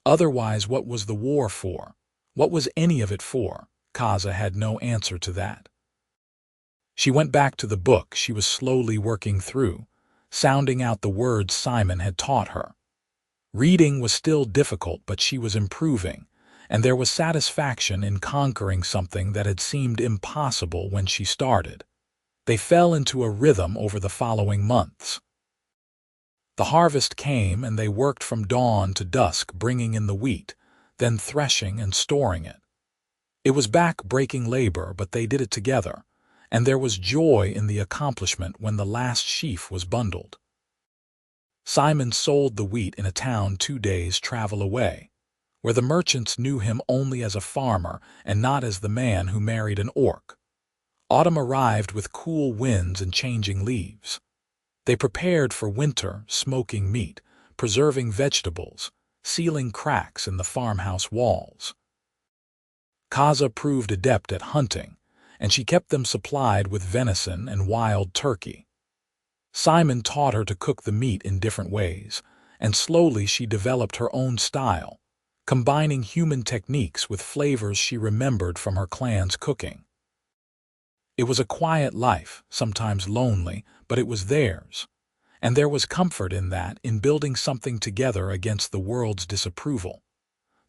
Otherwise, what was the war for? What was any of it for?" Kaza had no answer to that. She went back to the book she was slowly working through, sounding out the words Simon had taught her. Reading was still difficult, but she was improving, and there was satisfaction in conquering something that had seemed impossible when she started. They fell into a rhythm over the following months. The harvest came, and they worked from dawn to dusk, bringing in the wheat, then threshing and storing it. It was back-breaking labor, but they did it together, and there was joy in the accomplishment when the last sheaf was bundled. Simon sold the wheat in a town 2 days' travel away, where the merchants knew him only as a farmer and not as the man who married an orc. Autumn arrived with cool winds and changing leaves. They prepared for winter, smoking meat, preserving vegetables, sealing cracks in the farmhouse walls. Kaza proved adept at hunting, and she kept them supplied with venison and wild turkey. Simon taught her to cook the meat in different ways, and slowly she developed her own style, combining human techniques with flavors she remembered from her clan's cooking. It was a quiet life, sometimes lonely, but it was theirs, and there was comfort in that, in building something together against the world's disapproval.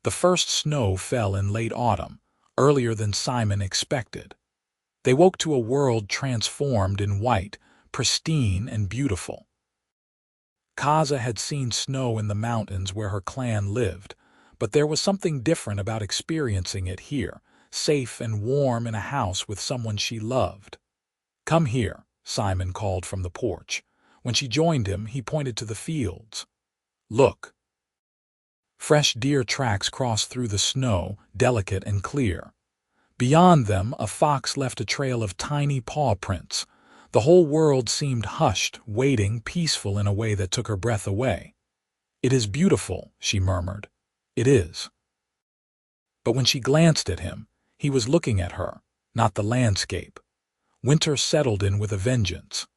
The first snow fell in late autumn, earlier than Simon expected. They woke to a world transformed in white, pristine and beautiful. Kaza had seen snow in the mountains where her clan lived, but there was something different about experiencing it here, safe and warm in a house with someone she loved. "Come here," Simon called from the porch. When she joined him, he pointed to the fields. "Look." Fresh deer tracks crossed through the snow, delicate and clear. Beyond them, a fox left a trail of tiny paw prints. The whole world seemed hushed, waiting, peaceful in a way that took her breath away. "It is beautiful," she murmured. "It is." But when she glanced at him, he was looking at her, not the landscape. Winter settled in with a vengeance.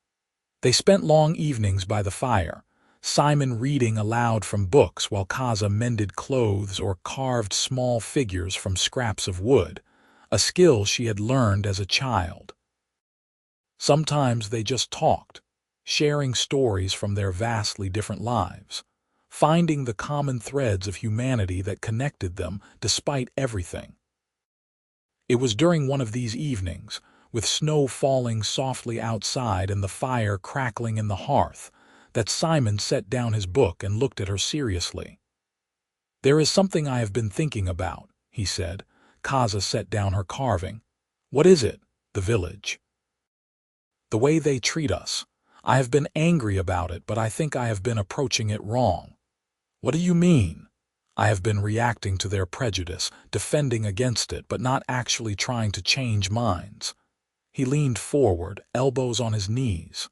They spent long evenings by the fire, Simon reading aloud from books while Kaza mended clothes or carved small figures from scraps of wood, a skill she had learned as a child. Sometimes they just talked, sharing stories from their vastly different lives, finding the common threads of humanity that connected them despite everything. It was during one of these evenings, with snow falling softly outside and the fire crackling in the hearth, that Simon set down his book and looked at her seriously. "There is something I have been thinking about," he said. Kaza set down her carving. "What is it?" "The village. The way they treat us. I have been angry about it, but I think I have been approaching it wrong." "What do you mean?" "I have been reacting to their prejudice, defending against it, but not actually trying to change minds." He leaned forward, elbows on his knees.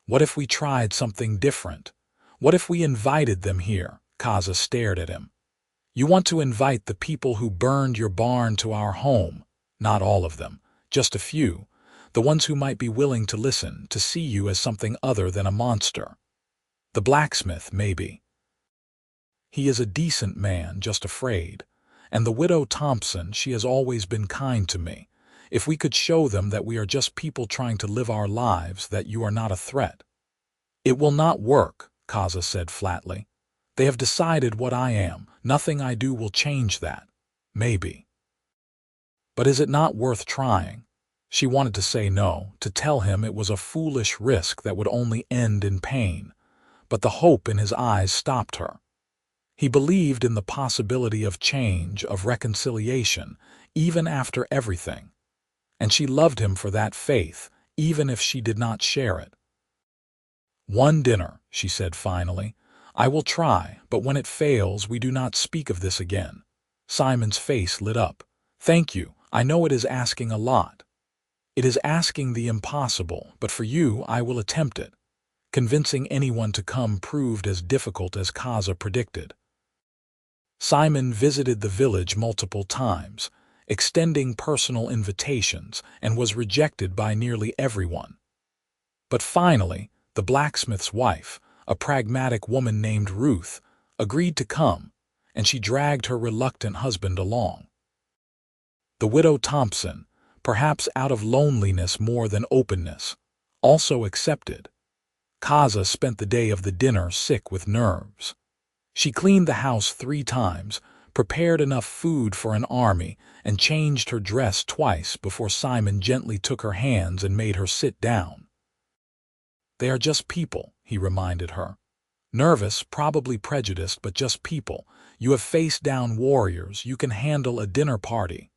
"What if we tried something different? What if we invited them here?" Kaza stared at him. "You want to invite the people who burned your barn to our home?" "Not all of them, just a few. The ones who might be willing to listen, to see you as something other than a monster. The blacksmith, maybe. He is a decent man, just afraid. And the widow Thompson, she has always been kind to me. If we could show them that we are just people trying to live our lives, that you are not a threat." "It will not work," Kaza said flatly. "They have decided what I am. Nothing I do will change that. Maybe. But is it not worth trying?" She wanted to say no, to tell him it was a foolish risk that would only end in pain, but the hope in his eyes stopped her. He believed in the possibility of change, of reconciliation, even after everything. And she loved him for that faith, even if she did not share it. "One dinner," she said finally. "I will try, but when it fails, we do not speak of this again." Simon's face lit up. "Thank you. I know it is asking a lot. It is asking the impossible, but for you I will attempt it." Convincing anyone to come proved as difficult as Kaza predicted. Simon visited the village multiple times, extending personal invitations, and was rejected by nearly everyone. But finally, the blacksmith's wife, a pragmatic woman named Ruth, agreed to come, and she dragged her reluctant husband along. The widow Thompson, perhaps out of loneliness more than openness, also accepted. Kaza spent the day of the dinner sick with nerves. She cleaned the house 3 times, prepared enough food for an army, and changed her dress twice before Simon gently took her hands and made her sit down. "They are just people," he reminded her. "Nervous, probably prejudiced, but just people. You have faced down warriors. You can handle a dinner party.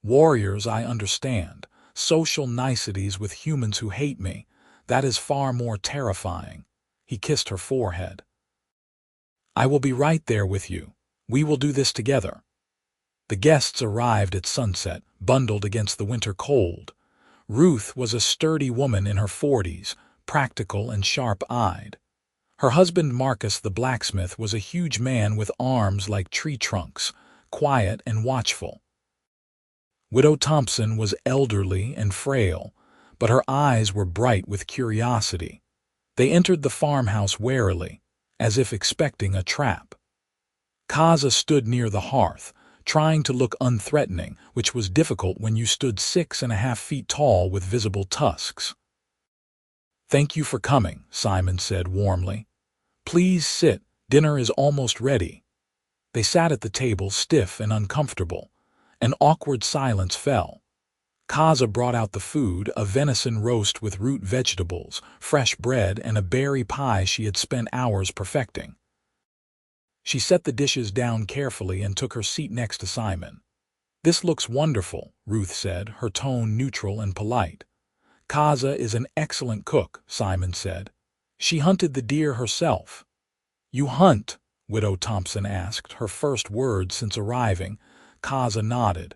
Warriors, I understand. Social niceties with humans who hate me. That is far more terrifying." He kissed her forehead. "I will be right there with you. We will do this together." The guests arrived at sunset, bundled against the winter cold. Ruth was a sturdy woman in her 40s, practical and sharp-eyed. Her husband Marcus the blacksmith was a huge man with arms like tree trunks, quiet and watchful. Widow Thompson was elderly and frail, but her eyes were bright with curiosity. They entered the farmhouse warily, as if expecting a trap. Kaza stood near the hearth, trying to look unthreatening, which was difficult when you stood 6.5 feet tall with visible tusks. "Thank you for coming," Simon said warmly. "Please sit, dinner is almost ready." They sat at the table, stiff and uncomfortable. An awkward silence fell. Kaza brought out the food, a venison roast with root vegetables, fresh bread, and a berry pie she had spent hours perfecting. She set the dishes down carefully and took her seat next to Simon. "This looks wonderful," Ruth said, her tone neutral and polite. "Kaza is an excellent cook," Simon said. "She hunted the deer herself." "You hunt?" Widow Thompson asked, her first word since arriving. Kaza nodded.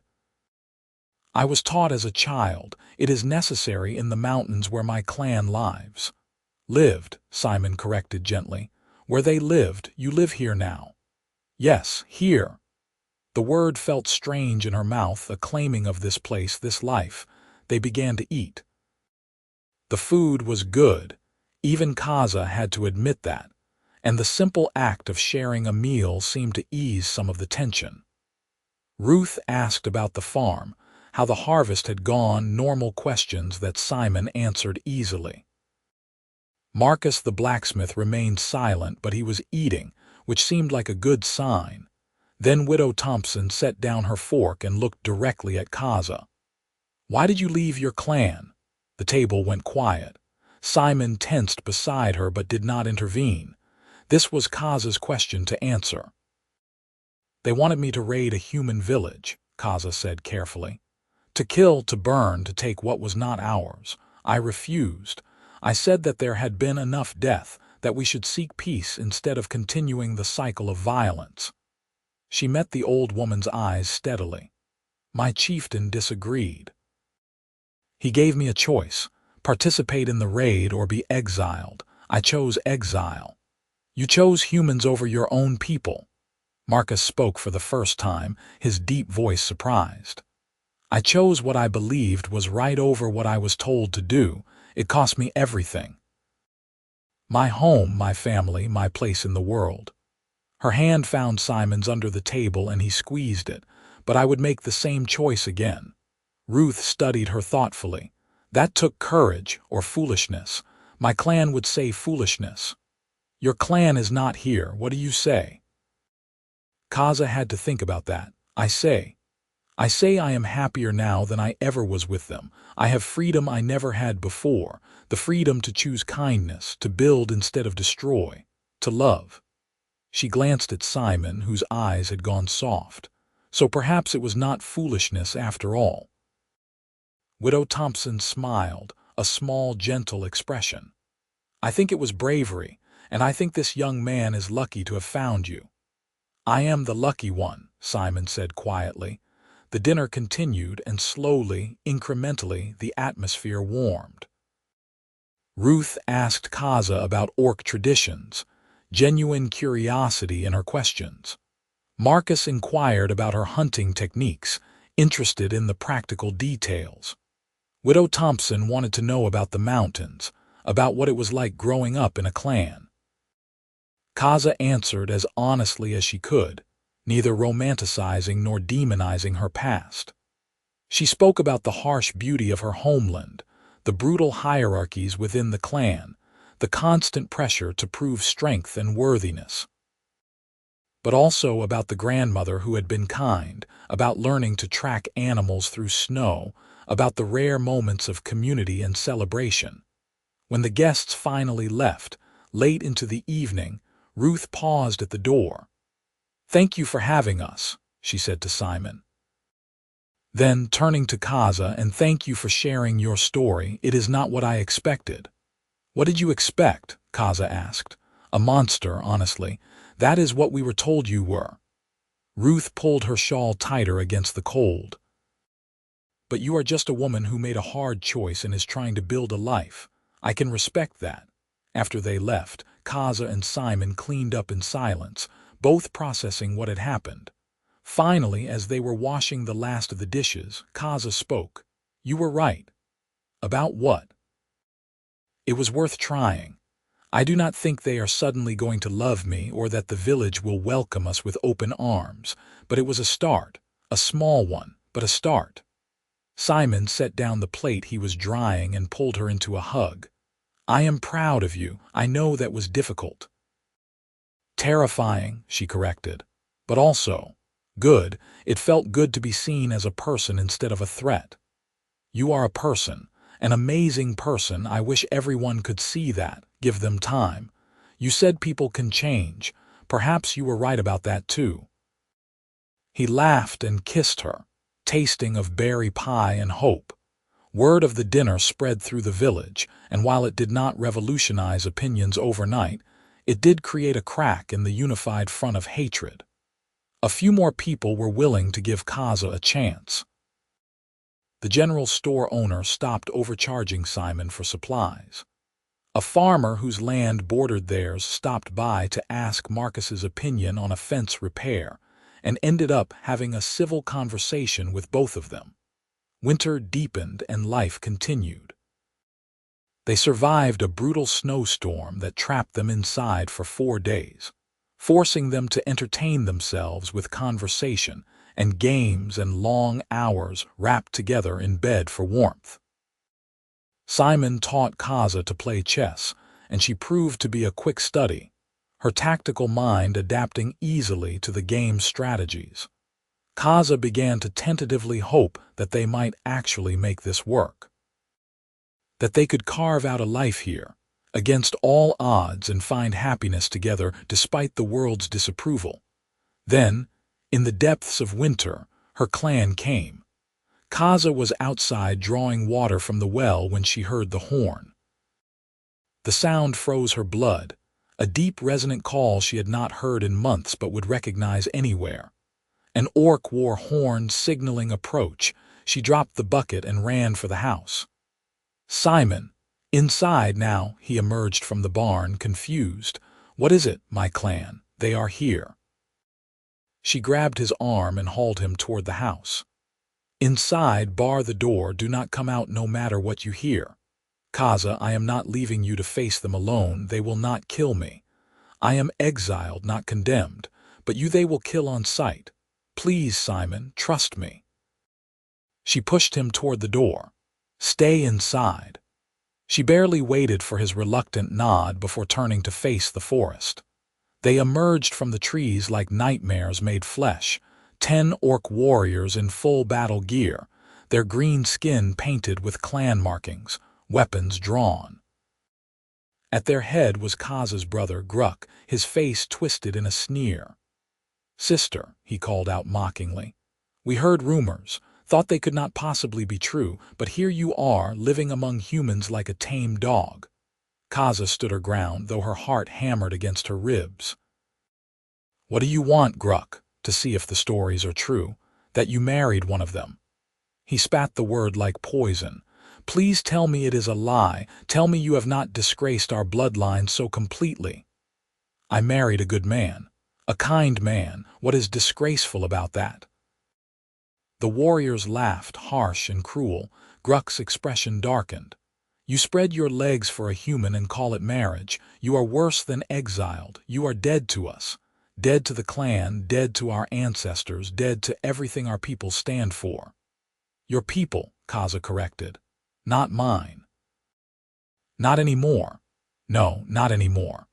"I was taught as a child. It is necessary in the mountains where my clan lives." "Lived," Simon corrected gently. "Where they lived, you live here now." "Yes, here." The word felt strange in her mouth, a claiming of this place, this life. They began to eat. The food was good. Even Kaza had to admit that. And the simple act of sharing a meal seemed to ease some of the tension. Ruth asked about the farm, how the harvest had gone, normal questions that Simon answered easily. Marcus the blacksmith remained silent, but he was eating, which seemed like a good sign. Then Widow Thompson set down her fork and looked directly at Kaza. "Why did you leave your clan?" The table went quiet. Simon tensed beside her but did not intervene. This was Kaza's question to answer. "They wanted me to raid a human village," Kaza said carefully. "To kill, to burn, to take what was not ours. I refused. I said that there had been enough death, that we should seek peace instead of continuing the cycle of violence." She met the old woman's eyes steadily. "My chieftain disagreed. He gave me a choice, participate in the raid or be exiled. I chose exile. You chose humans over your own people." Marcus spoke for the first time, his deep voice surprised. "I chose what I believed was right over what I was told to do. It cost me everything. My home, my family, my place in the world." Her hand found Simon's under the table and he squeezed it, "But I would make the same choice again." Ruth studied her thoughtfully. "That took courage or foolishness. My clan would say foolishness." "Your clan is not here. What do you say?" Kaza had to think about that. I say I am happier now than I ever was with them. I have freedom I never had before, the freedom to choose kindness, to build instead of destroy, to love." She glanced at Simon, whose eyes had gone soft. So perhaps it was not foolishness after all. Widow Thompson smiled, a small, gentle expression. "I think it was bravery, and I think this young man is lucky to have found you." "I am the lucky one," Simon said quietly. The dinner continued, and slowly, incrementally, the atmosphere warmed. Ruth asked Kaza about orc traditions, genuine curiosity in her questions. Marcus inquired about her hunting techniques, interested in the practical details. Widow Thompson wanted to know about the mountains, about what it was like growing up in a clan. Kaza answered as honestly as she could, neither romanticizing nor demonizing her past. She spoke about the harsh beauty of her homeland, the brutal hierarchies within the clan, the constant pressure to prove strength and worthiness. but also about the grandmother who had been kind, about learning to track animals through snow, about the rare moments of community and celebration. When the guests finally left, late into the evening, Ruth paused at the door. "Thank you for having us," she said to Simon. Then, turning to Kaza, "And thank you for sharing your story. It is not what I expected." "What did you expect?" Kaza asked. "A monster, honestly. That is what we were told you were." Ruth pulled her shawl tighter against the cold. "But you are just a woman who made a hard choice and is trying to build a life. I can respect that." After they left, Kaza and Simon cleaned up in silence, both processing what had happened. Finally, as they were washing the last of the dishes, Kaza spoke. "You were right." "About what?" "It was worth trying. I do not think they are suddenly going to love me or that the village will welcome us with open arms, but it was a start, a small one, but a start." Simon set down the plate he was drying and pulled her into a hug. "I am proud of you. I know that was difficult." "Terrifying," she corrected. "But also good. It felt good to be seen as a person instead of a threat." "You are a person, an amazing person. I wish everyone could see that. Give them time. You said people can change. Perhaps you were right about that too." He laughed and kissed her, tasting of berry pie and hope. Word of the dinner spread through the village, and while it did not revolutionize opinions overnight, it did create a crack in the unified front of hatred. A few more people were willing to give Kaza a chance. The general store owner stopped overcharging Simon for supplies. A farmer whose land bordered theirs stopped by to ask Marcus's opinion on a fence repair, and ended up having a civil conversation with both of them. Winter deepened and life continued. They survived a brutal snowstorm that trapped them inside for 4 days, forcing them to entertain themselves with conversation and games and long hours wrapped together in bed for warmth. Simon taught Kaza to play chess, and she proved to be a quick study, her tactical mind adapting easily to the game's strategies. Kaza began to tentatively hope that they might actually make this work, that they could carve out a life here, against all odds, and find happiness together despite the world's disapproval. Then, in the depths of winter, her clan came. Kaza was outside drawing water from the well when she heard the horn. The sound froze her blood, a deep resonant call she had not heard in months but would recognize anywhere. An orc wore horns signaling approach. She dropped the bucket and ran for the house. "Simon!" Inside now, he emerged from the barn, confused. "What is it, my clan? They are here." She grabbed his arm and hauled him toward the house. "Inside, bar the door. Do not come out no matter what you hear. Kaza, I am not leaving you to face them alone. They will not kill me. I am exiled, not condemned, but you they will kill on sight. Please, Simon, trust me." She pushed him toward the door. "Stay inside." She barely waited for his reluctant nod before turning to face the forest. They emerged from the trees like nightmares made flesh, 10 orc warriors in full battle gear, their green skin painted with clan markings, weapons drawn. At their head was Kaza's brother, Gruck, his face twisted in a sneer. "Sister," he called out mockingly. "We heard rumors, thought they could not possibly be true, but here you are, living among humans like a tame dog." Kaza stood her ground, though her heart hammered against her ribs. "What do you want, Gruck? To see if the stories are true, that you married one of them." He spat the word like poison. "Please tell me it is a lie. Tell me you have not disgraced our bloodline so completely." "I married a good man, a kind man. What is disgraceful about that?" The warriors laughed, harsh and cruel. Gruck's expression darkened. "You spread your legs for a human and call it marriage. You are worse than exiled. You are dead to us. Dead to the clan, dead to our ancestors, dead to everything our people stand for." "Your people," Kaza corrected. "Not mine." "Not anymore." "No, not anymore."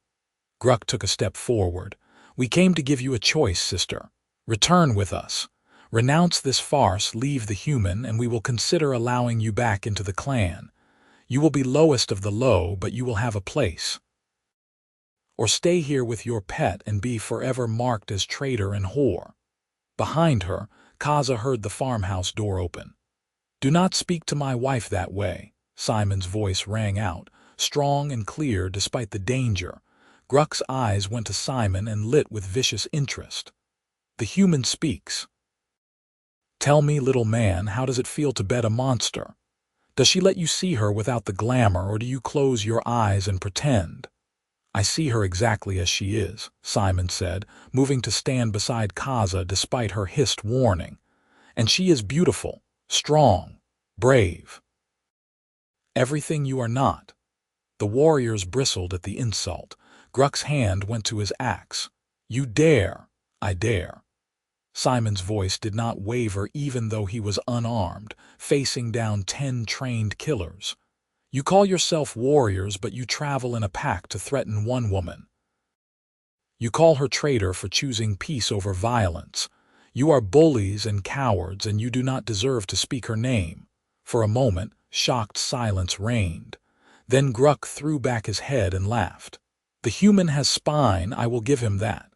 Gruck took a step forward. We came to give you a choice, sister. Return with us. Renounce this farce, leave the human, and we will consider allowing you back into the clan. You will be lowest of the low, but you will have a place. Or stay here with your pet and be forever marked as traitor and whore. Behind her, Kaza heard the farmhouse door open. Do not speak to my wife that way, Simon's voice rang out, strong and clear despite the danger. Gruck's eyes went to Simon and lit with vicious interest. The human speaks. Tell me, little man, how does it feel to bed a monster? Does she let you see her without the glamour, or do you close your eyes and pretend? I see her exactly as she is, Simon said, moving to stand beside Kaza despite her hissed warning. And she is beautiful, strong, brave. Everything you are not. The warriors bristled at the insult. Gruck's hand went to his axe. You dare, I dare. Simon's voice did not waver even though he was unarmed, facing down 10 trained killers. You call yourself warriors, but you travel in a pack to threaten one woman. You call her traitor for choosing peace over violence. You are bullies and cowards, and you do not deserve to speak her name. For a moment, shocked silence reigned. Then Gruck threw back his head and laughed. The human has spine, I will give him that.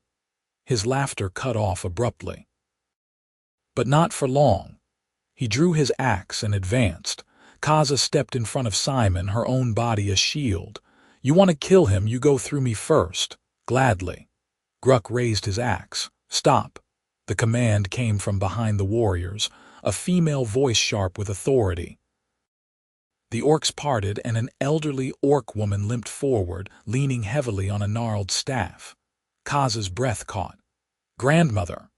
His laughter cut off abruptly. But not for long. He drew his axe and advanced. Kaza stepped in front of Simon, her own body a shield. You want to kill him, you go through me first. Gladly. Gruck raised his axe. Stop. The command came from behind the warriors, a female voice sharp with authority. The orcs parted and an elderly orc woman limped forward, leaning heavily on a gnarled staff. Kaza's breath caught. Grandmother.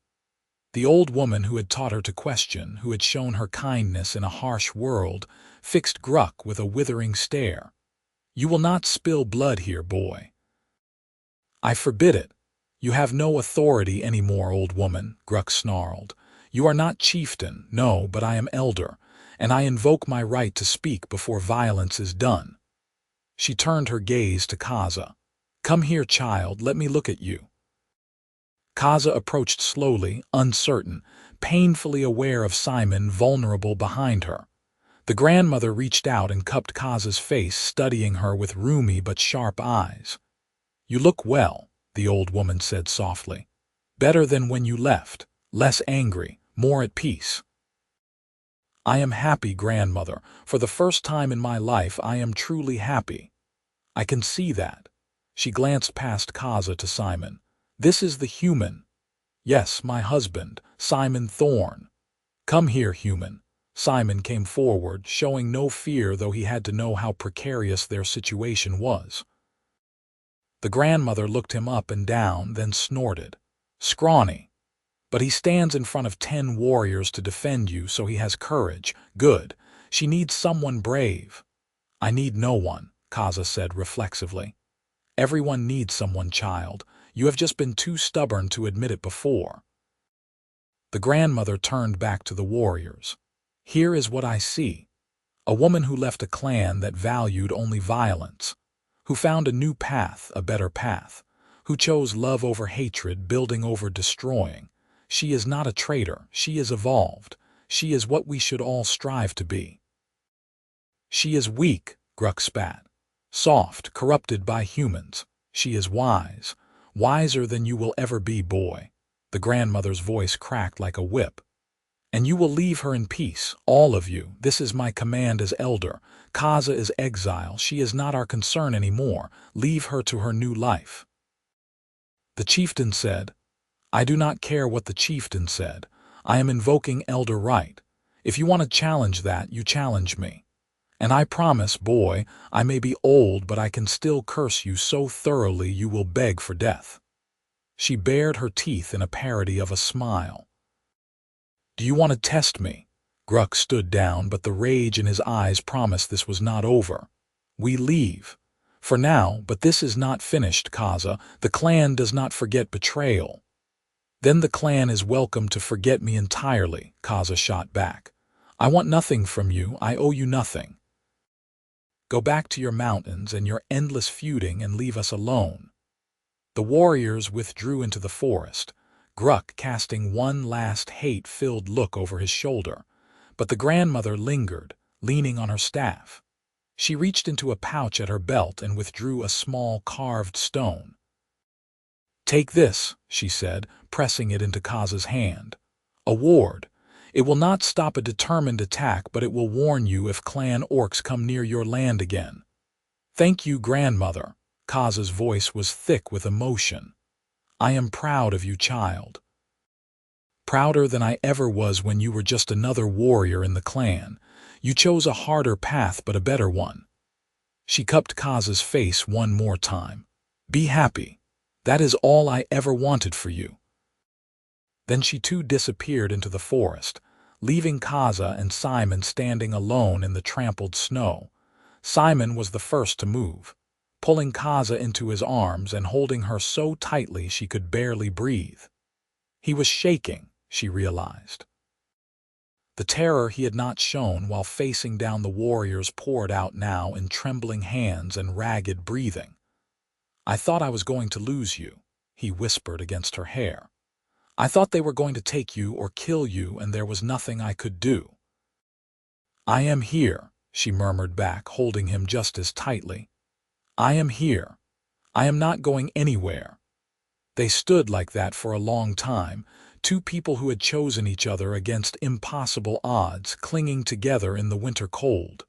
The old woman who had taught her to question, who had shown her kindness in a harsh world, fixed Gruck with a withering stare. You will not spill blood here, boy. I forbid it. You have no authority anymore, old woman, Gruck snarled. You are not chieftain, no, but I am elder, and I invoke my right to speak before violence is done. She turned her gaze to Kaza. Come here, child, let me look at you. Kaza approached slowly, uncertain, painfully aware of Simon vulnerable behind her. The grandmother reached out and cupped Kaza's face, studying her with rheumy but sharp eyes. You look well, the old woman said softly. Better than when you left, less angry, more at peace. I am happy, grandmother. For the first time in my life I am truly happy. I can see that. She glanced past Kaza to Simon. This is the human. Yes, my husband, Simon Thorne. Come here, human. Simon came forward, showing no fear, though he had to know how precarious their situation was. The grandmother looked him up and down, then snorted. Scrawny. But he stands in front of 10 warriors to defend you, so he has courage. Good. She needs someone brave. I need no one, Kaza said reflexively. Everyone needs someone, child. You have just been too stubborn to admit it before. The grandmother turned back to the warriors. Here is what I see. A woman who left a clan that valued only violence, who found a new path, a better path, who chose love over hatred, building over destroying. She is not a traitor. She is evolved. She is what we should all strive to be. She is weak, Gruck spat. Soft, corrupted by humans. She is wise. Wiser than you will ever be, boy. The grandmother's voice cracked like a whip. And you will leave her in peace, all of you. This is my command as elder. Kaza is exile. She is not our concern anymore. Leave her to her new life. The chieftain said, I do not care what the chieftain said. I am invoking elder right. If you want to challenge that, you challenge me. And I promise, boy, I may be old, but I can still curse you so thoroughly you will beg for death. She bared her teeth in a parody of a smile. Do you want to test me? Gruck stood down, but the rage in his eyes promised this was not over. We leave. For now, but this is not finished, Kaza. The clan does not forget betrayal. Then the clan is welcome to forget me entirely, Kaza shot back. I want nothing from you. I owe you nothing. Go back to your mountains and your endless feuding and leave us alone. The warriors withdrew into the forest, Gruck casting one last hate-filled look over his shoulder, but the grandmother lingered, leaning on her staff. She reached into a pouch at her belt and withdrew a small carved stone. "Take this," she said, pressing it into Kaza's hand. "A ward. It will not stop a determined attack, but it will warn you if clan orcs come near your land again." "Thank you, grandmother." Kaza's voice was thick with emotion. "I am proud of you, child. Prouder than I ever was when you were just another warrior in the clan. You chose a harder path, but a better one." She cupped Kaza's face one more time. "Be happy. That is all I ever wanted for you." Then she too disappeared into the forest, leaving Kaza and Simon standing alone in the trampled snow. Simon was the first to move, pulling Kaza into his arms and holding her so tightly she could barely breathe. He was shaking, she realized. The terror he had not shown while facing down the warriors poured out now in trembling hands and ragged breathing. "I thought I was going to lose you," he whispered against her hair. "I thought they were going to take you or kill you, and there was nothing I could do." "I am here," she murmured back, holding him just as tightly. "I am here. I am not going anywhere." They stood like that for a long time, two people who had chosen each other against impossible odds, clinging together in the winter cold.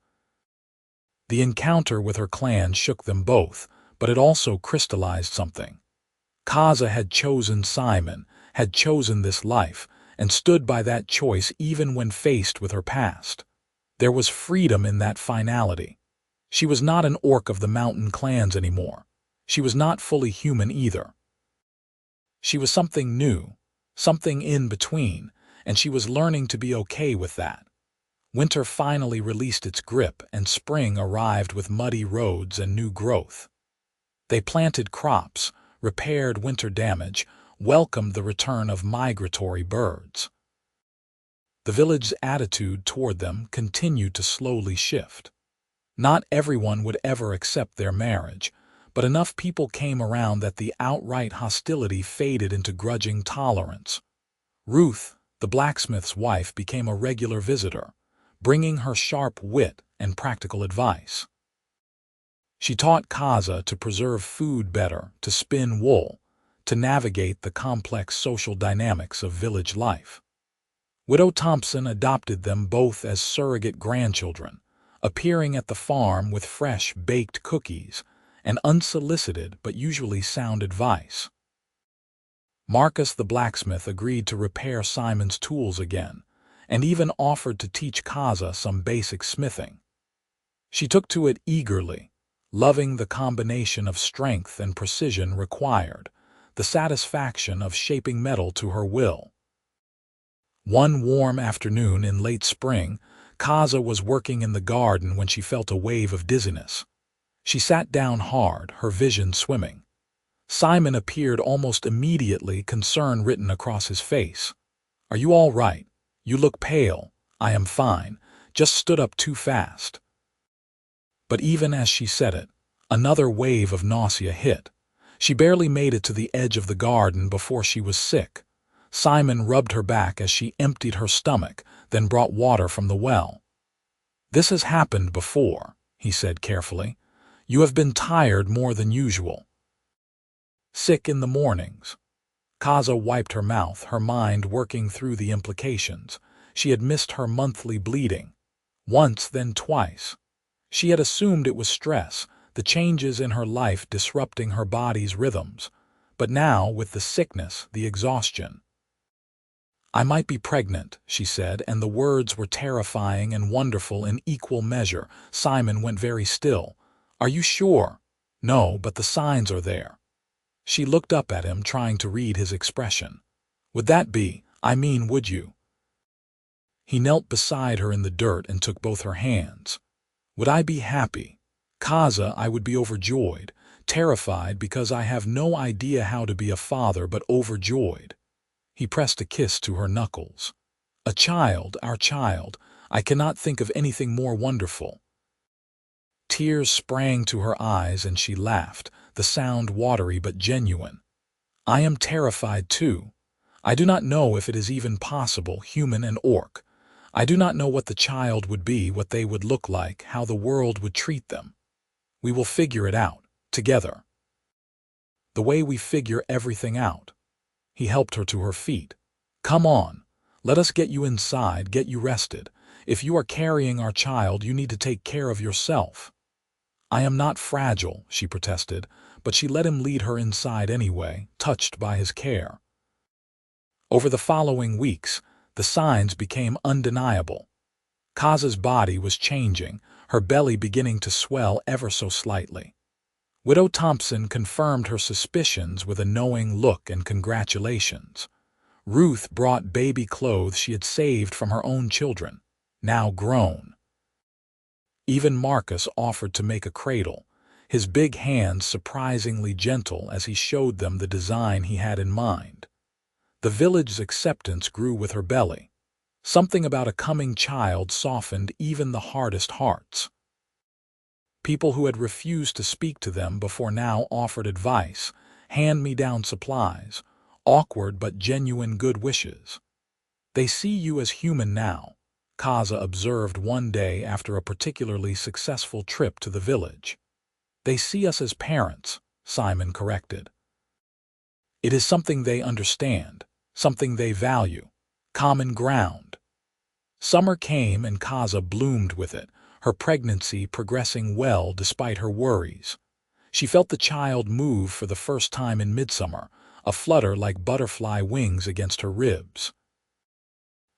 The encounter with her clan shook them both, but it also crystallized something. Kaza had chosen Simon, had chosen this life, and stood by that choice even when faced with her past. There was freedom in that finality. She was not an orc of the mountain clans anymore. She was not fully human either. She was something new, something in between, and she was learning to be okay with that. Winter finally released its grip, and spring arrived with muddy roads and new growth. They planted crops, repaired winter damage, welcomed the return of migratory birds. The village's attitude toward them continued to slowly shift. Not everyone would ever accept their marriage, but enough people came around that the outright hostility faded into grudging tolerance. Ruth, the blacksmith's wife, became a regular visitor, bringing her sharp wit and practical advice. She taught Kaza to preserve food better, to spin wool, to navigate the complex social dynamics of village life. Widow Thompson adopted them both as surrogate grandchildren, appearing at the farm with fresh baked cookies and unsolicited but usually sound advice. Marcus the blacksmith agreed to repair Simon's tools again, and even offered to teach Kaza some basic smithing. She took to it eagerly, loving the combination of strength and precision required, the satisfaction of shaping metal to her will. One warm afternoon in late spring, Kaza was working in the garden when she felt a wave of dizziness. She sat down hard, her vision swimming. Simon appeared almost immediately, concern written across his face. "Are you all right? You look pale." "I am fine, just stood up too fast." But even as she said it, another wave of nausea hit. She barely made it to the edge of the garden before she was sick. Simon rubbed her back as she emptied her stomach, then brought water from the well. "This has happened before," he said carefully. "You have been tired more than usual." Sick in the mornings. Kaza wiped her mouth, her mind working through the implications. She had missed her monthly bleeding. Once, then twice. She had assumed it was stress, the changes in her life disrupting her body's rhythms. But now, with the sickness, the exhaustion. "I might be pregnant," she said, and the words were terrifying and wonderful in equal measure. Simon went very still. "Are you sure?" "No, but the signs are there." She looked up at him, trying to read his expression. "Would that be, would you?" He knelt beside her in the dirt and took both her hands. "Would I be happy?" "Kaza, I would be overjoyed, terrified because I have no idea how to be a father, but overjoyed." He pressed a kiss to her knuckles. "A child, our child, I cannot think of anything more wonderful." Tears sprang to her eyes and she laughed, the sound watery but genuine. I am terrified too. I do not know if it is even possible, human and orc. I do not know what the child would be, what they would look like, how the world would treat them. We will figure it out, together. The way we figure everything out. He helped her to her feet. Come on, let us get you inside, get you rested. If you are carrying our child, you need to take care of yourself. I am not fragile, she protested, but she let him lead her inside anyway, touched by his care. Over the following weeks, the signs became undeniable. Kaza's body was changing, her belly beginning to swell ever so slightly. Widow Thompson confirmed her suspicions with a knowing look and congratulations. Ruth brought baby clothes she had saved from her own children, now grown. Even Marcus offered to make a cradle, his big hands surprisingly gentle as he showed them the design he had in mind. The village's acceptance grew with her belly. Something about a coming child softened even the hardest hearts. People who had refused to speak to them before now offered advice, hand-me-down supplies, awkward but genuine good wishes. They see you as human now, Kaza observed one day after a particularly successful trip to the village. They see us as parents, Simon corrected. It is something they understand, something they value, common ground. Summer came and Kaza bloomed with it, her pregnancy progressing well despite her worries. She felt the child move for the first time in midsummer, a flutter like butterfly wings against her ribs.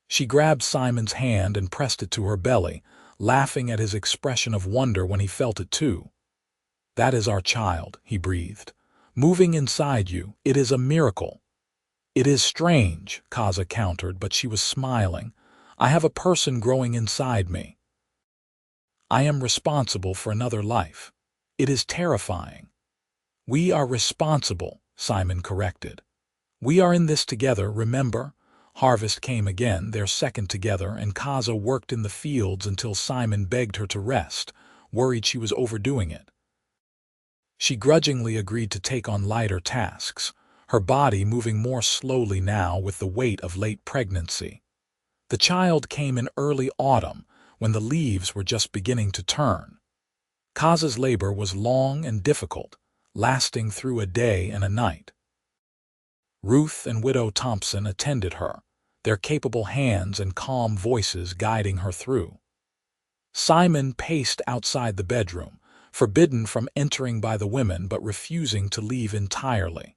She grabbed Simon's hand and pressed it to her belly, laughing at his expression of wonder when he felt it too. That is our child, he breathed. Moving inside you, it is a miracle. It is strange, Kaza countered, but she was smiling. I have a person growing inside me. I am responsible for another life. It is terrifying. We are responsible, Simon corrected. We are in this together, remember? Harvest came again, their second together, and Kaza worked in the fields until Simon begged her to rest, worried she was overdoing it. She grudgingly agreed to take on lighter tasks, her body moving more slowly now with the weight of late pregnancy. The child came in early autumn, when the leaves were just beginning to turn. Kaza's labor was long and difficult, lasting through a day and a night. Ruth and Widow Thompson attended her, their capable hands and calm voices guiding her through. Simon paced outside the bedroom, forbidden from entering by the women but refusing to leave entirely.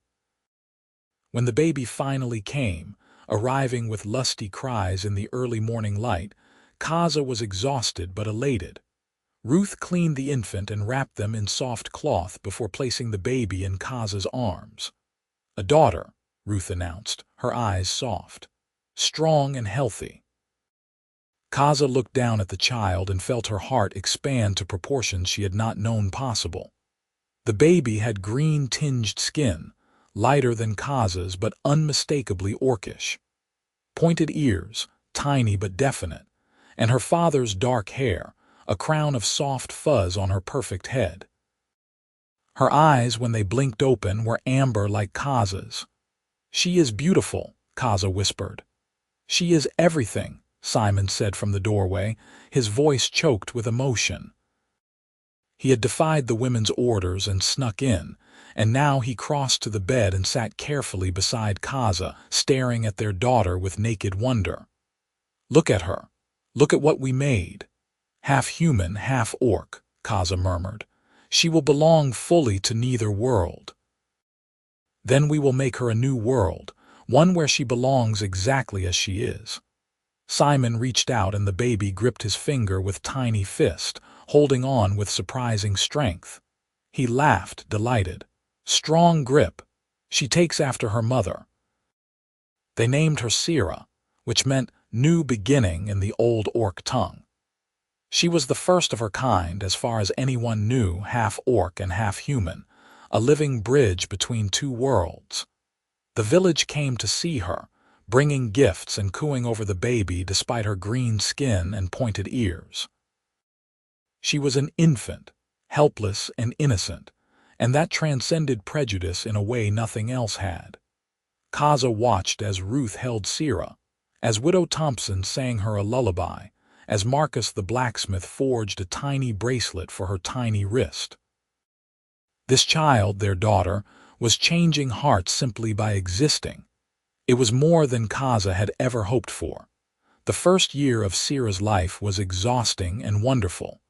When the baby finally came, arriving with lusty cries in the early morning light, Kaza was exhausted but elated. Ruth cleaned the infant and wrapped them in soft cloth before placing the baby in Kaza's arms. A daughter, Ruth announced, her eyes soft, strong and healthy. Kaza looked down at the child and felt her heart expand to proportions she had not known possible. The baby had green-tinged skin, lighter than Kaza's but unmistakably orcish. Pointed ears, tiny but definite, and her father's dark hair, a crown of soft fuzz on her perfect head. Her eyes, when they blinked open, were amber like Kaza's. She is beautiful, Kaza whispered. She is everything, Simon said from the doorway, his voice choked with emotion. He had defied the women's orders and snuck in, and now he crossed to the bed and sat carefully beside Kaza, staring at their daughter with naked wonder. Look at her. Look at what we made. Half human, half orc, Kaza murmured. She will belong fully to neither world. Then we will make her a new world, one where she belongs exactly as she is. Simon reached out and the baby gripped his finger with tiny fist, holding on with surprising strength. He laughed, delighted. Strong grip. She takes after her mother. They named her Sera, which meant new beginning in the old orc tongue. She was the first of her kind, as far as anyone knew, half orc and half human, a living bridge between two worlds. The village came to see her, bringing gifts and cooing over the baby despite her green skin and pointed ears. She was an infant, helpless and innocent, and that transcended prejudice in a way nothing else had. Kaza watched as Ruth held Sera, as Widow Thompson sang her a lullaby, as Marcus the blacksmith forged a tiny bracelet for her tiny wrist. This child, their daughter, was changing hearts simply by existing. It was more than Kaza had ever hoped for. The first year of Sera's life was exhausting and wonderful.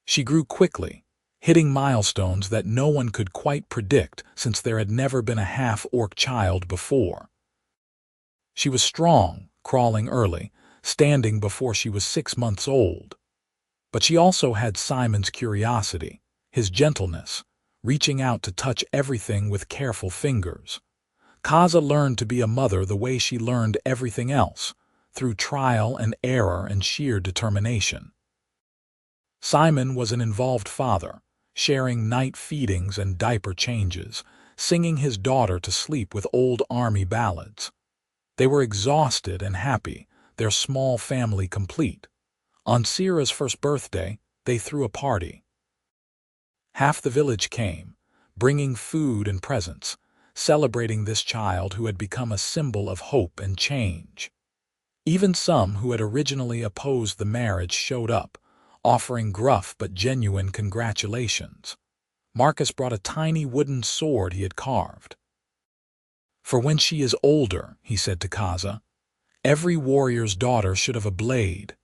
She grew quickly, hitting milestones that no one could quite predict since there had never been a half-orc child before. She was strong, crawling early, standing before she was 6 months old. But she also had Simon's curiosity, his gentleness, reaching out to touch everything with careful fingers. Kaza learned to be a mother the way she learned everything else, through trial and error and sheer determination. Simon was an involved father, sharing night feedings and diaper changes, singing his daughter to sleep with old army ballads. They were exhausted and happy, their small family complete. On Sera's first birthday, they threw a party. Half the village came, bringing food and presents, celebrating this child who had become a symbol of hope and change. Even some who had originally opposed the marriage showed up, offering gruff but genuine congratulations. Marcus brought a tiny wooden sword he had carved. "For when she is older," he said to Kaza, "every warrior's daughter should have a blade."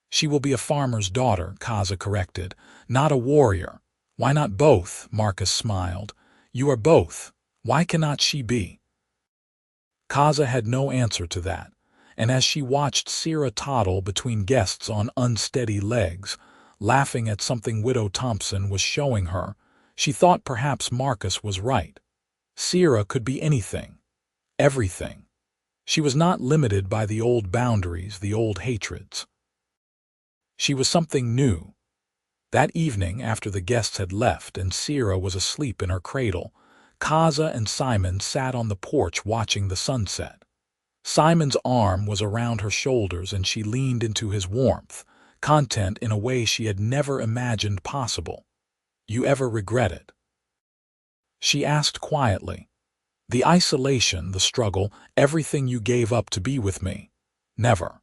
"She will be a farmer's daughter," Kaza corrected, "not a warrior." "Why not both?" Marcus smiled. "You are both. Why cannot she be?" Kaza had no answer to that, and as she watched Sera toddle between guests on unsteady legs, laughing at something Widow Thompson was showing her, she thought perhaps Marcus was right. Sera could be anything, everything. She was not limited by the old boundaries, the old hatreds. She was something new. That evening, after the guests had left and Sera was asleep in her cradle, Kaza and Simon sat on the porch watching the sunset. Simon's arm was around her shoulders and she leaned into his warmth, content in a way she had never imagined possible. "You ever regret it?" she asked quietly. "The isolation, the struggle, everything you gave up to be with me?" "Never."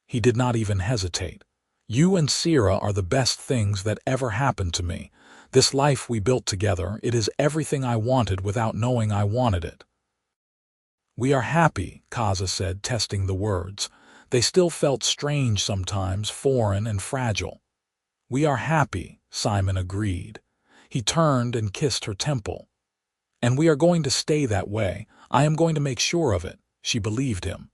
He did not even hesitate. "You and Sera are the best things that ever happened to me. This life we built together, it is everything I wanted without knowing I wanted it." "We are happy," Kaza said, testing the words. They still felt strange sometimes, foreign and fragile. "We are happy," Simon agreed. He turned and kissed her temple. "And we are going to stay that way. I am going to make sure of it." She believed him.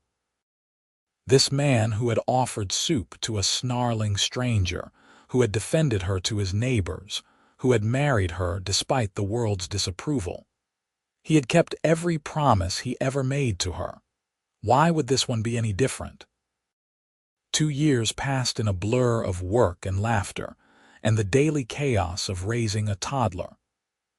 This man who had offered soup to a snarling stranger, who had defended her to his neighbors, who had married her despite the world's disapproval. He had kept every promise he ever made to her. Why would this one be any different? 2 years passed in a blur of work and laughter, and the daily chaos of raising a toddler.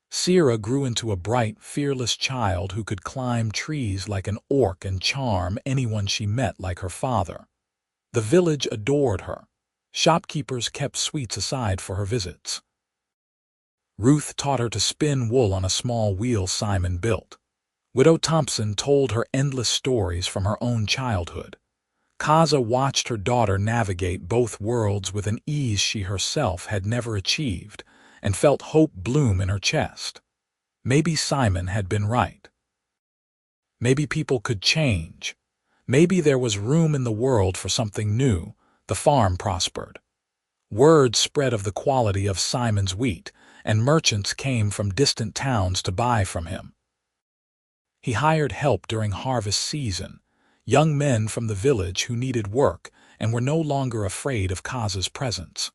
Sera grew into a bright, fearless child who could climb trees like an orc and charm anyone she met like her father. The village adored her. Shopkeepers kept sweets aside for her visits. Ruth taught her to spin wool on a small wheel Simon built. Widow Thompson told her endless stories from her own childhood. Kaza watched her daughter navigate both worlds with an ease she herself had never achieved, and felt hope bloom in her chest. Maybe Simon had been right. Maybe people could change. Maybe there was room in the world for something new. The farm prospered. Word spread of the quality of Simon's wheat, and merchants came from distant towns to buy from him. He hired help during harvest season, young men from the village who needed work and were no longer afraid of Kaza's presence.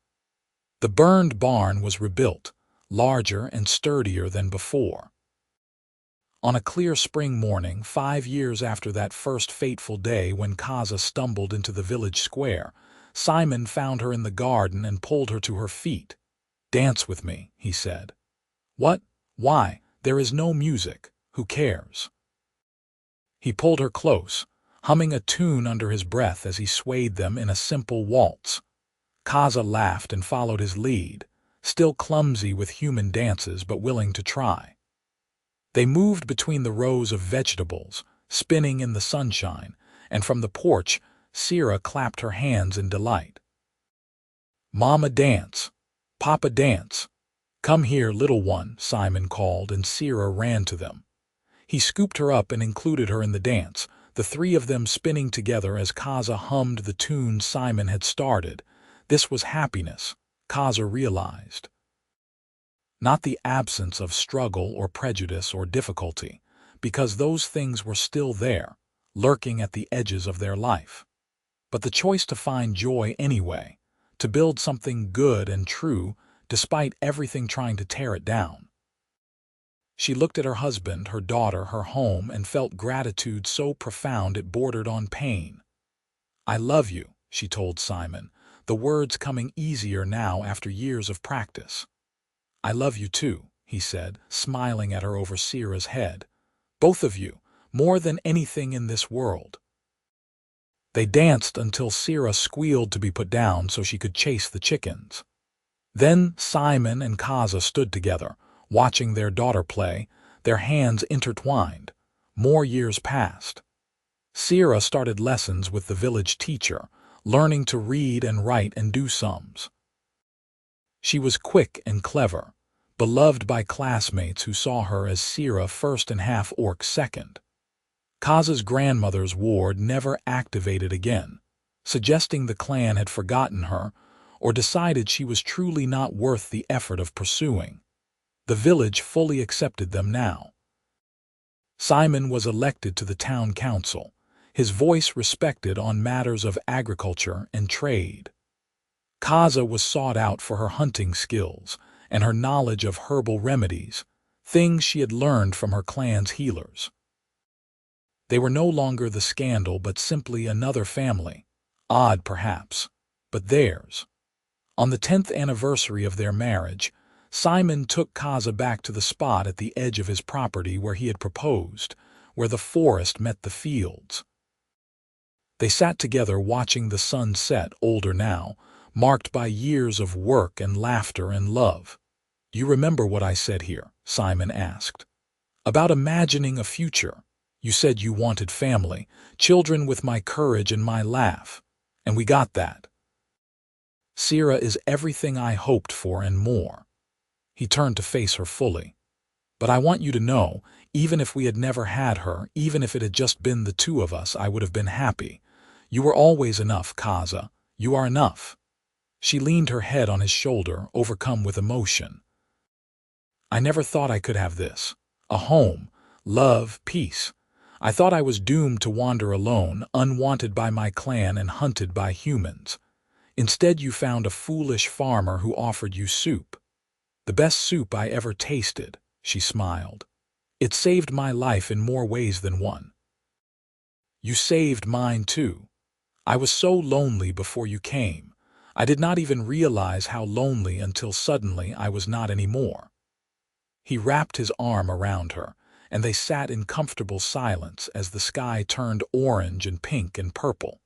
The burned barn was rebuilt, larger and sturdier than before. On a clear spring morning, 5 years after that first fateful day when Kaza stumbled into the village square, Simon found her in the garden and pulled her to her feet. "Dance with me," he said. "What? Why? There is no music. Who cares?" He pulled her close, humming a tune under his breath as he swayed them in a simple waltz. Kaza laughed and followed his lead. still clumsy with human dances but willing to try. They moved between the rows of vegetables, spinning in the sunshine, and from the porch, Sera clapped her hands in delight. "Mama dance! Papa dance! Come here, little one," Simon called, and Sera ran to them. He scooped her up and included her in the dance, the three of them spinning together as Kaza hummed the tune Simon had started. This was happiness, Kaza realized. Not the absence of struggle or prejudice or difficulty, because those things were still there, lurking at the edges of their life. But the choice to find joy anyway, to build something good and true despite everything trying to tear it down. She looked at her husband, her daughter, her home, and felt gratitude so profound it bordered on pain. "I love you," she told Simon, the words coming easier now after years of practice. "I love you too," he said, smiling at her over Sera's head. "Both of you, more than anything in this world." They danced until Sera squealed to be put down so she could chase the chickens. Then Simon and Kaza stood together, watching their daughter play, their hands intertwined. More years passed. Sera started lessons with the village teacher, learning to read and write and do sums. She was quick and clever, beloved by classmates who saw her as Sera first and half-orc second. Kaza's grandmother's ward never activated again, suggesting the clan had forgotten her or decided she was truly not worth the effort of pursuing. The village fully accepted them now. Simon was elected to the town council, his voice respected on matters of agriculture and trade. Kaza was sought out for her hunting skills and her knowledge of herbal remedies, things she had learned from her clan's healers. They were no longer the scandal but simply another family, odd perhaps, but theirs. On the 10th anniversary of their marriage, Simon took Kaza back to the spot at the edge of his property where he had proposed, where the forest met the fields. They sat together watching the sun set, older now, marked by years of work and laughter and love. "You remember what I said here?" Simon asked. "About imagining a future. You said you wanted family, children with my courage and my laugh. And we got that. Sera is everything I hoped for and more." He turned to face her fully. "But I want you to know, even if we had never had her, even if it had just been the two of us, I would have been happy. You were always enough, Kaza. You are enough." She leaned her head on his shoulder, overcome with emotion. "I never thought I could have this. A home, love, peace. I thought I was doomed to wander alone, unwanted by my clan and hunted by humans. Instead you found a foolish farmer who offered you soup. The best soup I ever tasted," she smiled. "It saved my life in more ways than one." "You saved mine too. I was so lonely before you came. I did not even realize how lonely until suddenly I was not anymore." He wrapped his arm around her, and they sat in comfortable silence as the sky turned orange and pink and purple.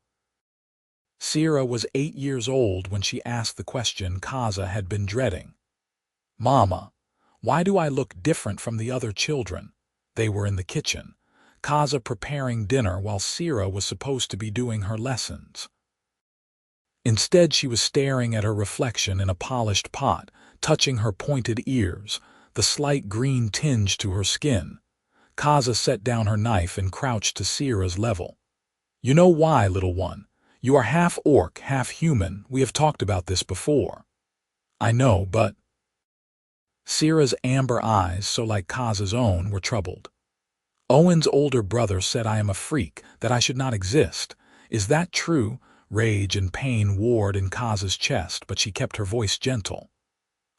Sera was 8 years old when she asked the question Kaza had been dreading. "Mama, why do I look different from the other children?" They were in the kitchen, Kaza preparing dinner while Sera was supposed to be doing her lessons. Instead, she was staring at her reflection in a polished pot, touching her pointed ears, the slight green tinge to her skin. Kaza set down her knife and crouched to Sera's level. "You know why, little one? You are half orc, half human. We have talked about this before." "I know, but—" Sera's amber eyes, so like Kaza's own, were troubled. "Owen's older brother said I am a freak, that I should not exist. Is that true?" Rage and pain warred in Kaza's chest, but she kept her voice gentle.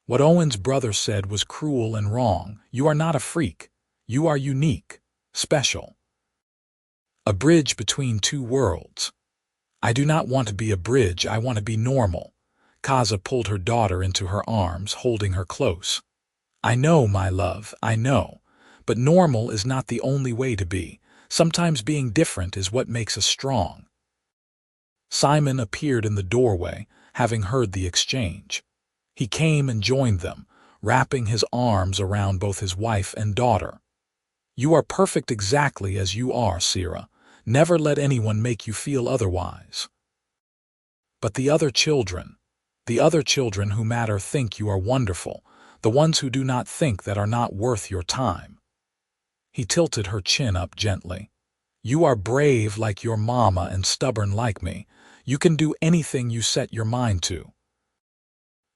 "What Owen's brother said was cruel and wrong. You are not a freak. You are unique, special. A bridge between two worlds." "I do not want to be a bridge, I want to be normal." Kaza pulled her daughter into her arms, holding her close. "I know, my love, I know. But normal is not the only way to be. Sometimes being different is what makes us strong." Simon appeared in the doorway, having heard the exchange. He came and joined them, wrapping his arms around both his wife and daughter. "You are perfect exactly as you are, Sera. Never let anyone make you feel otherwise." "But the other children who matter think you are wonderful, the ones who do not think that are not worth your time." He tilted her chin up gently. "You are brave like your mama and stubborn like me. You can do anything you set your mind to.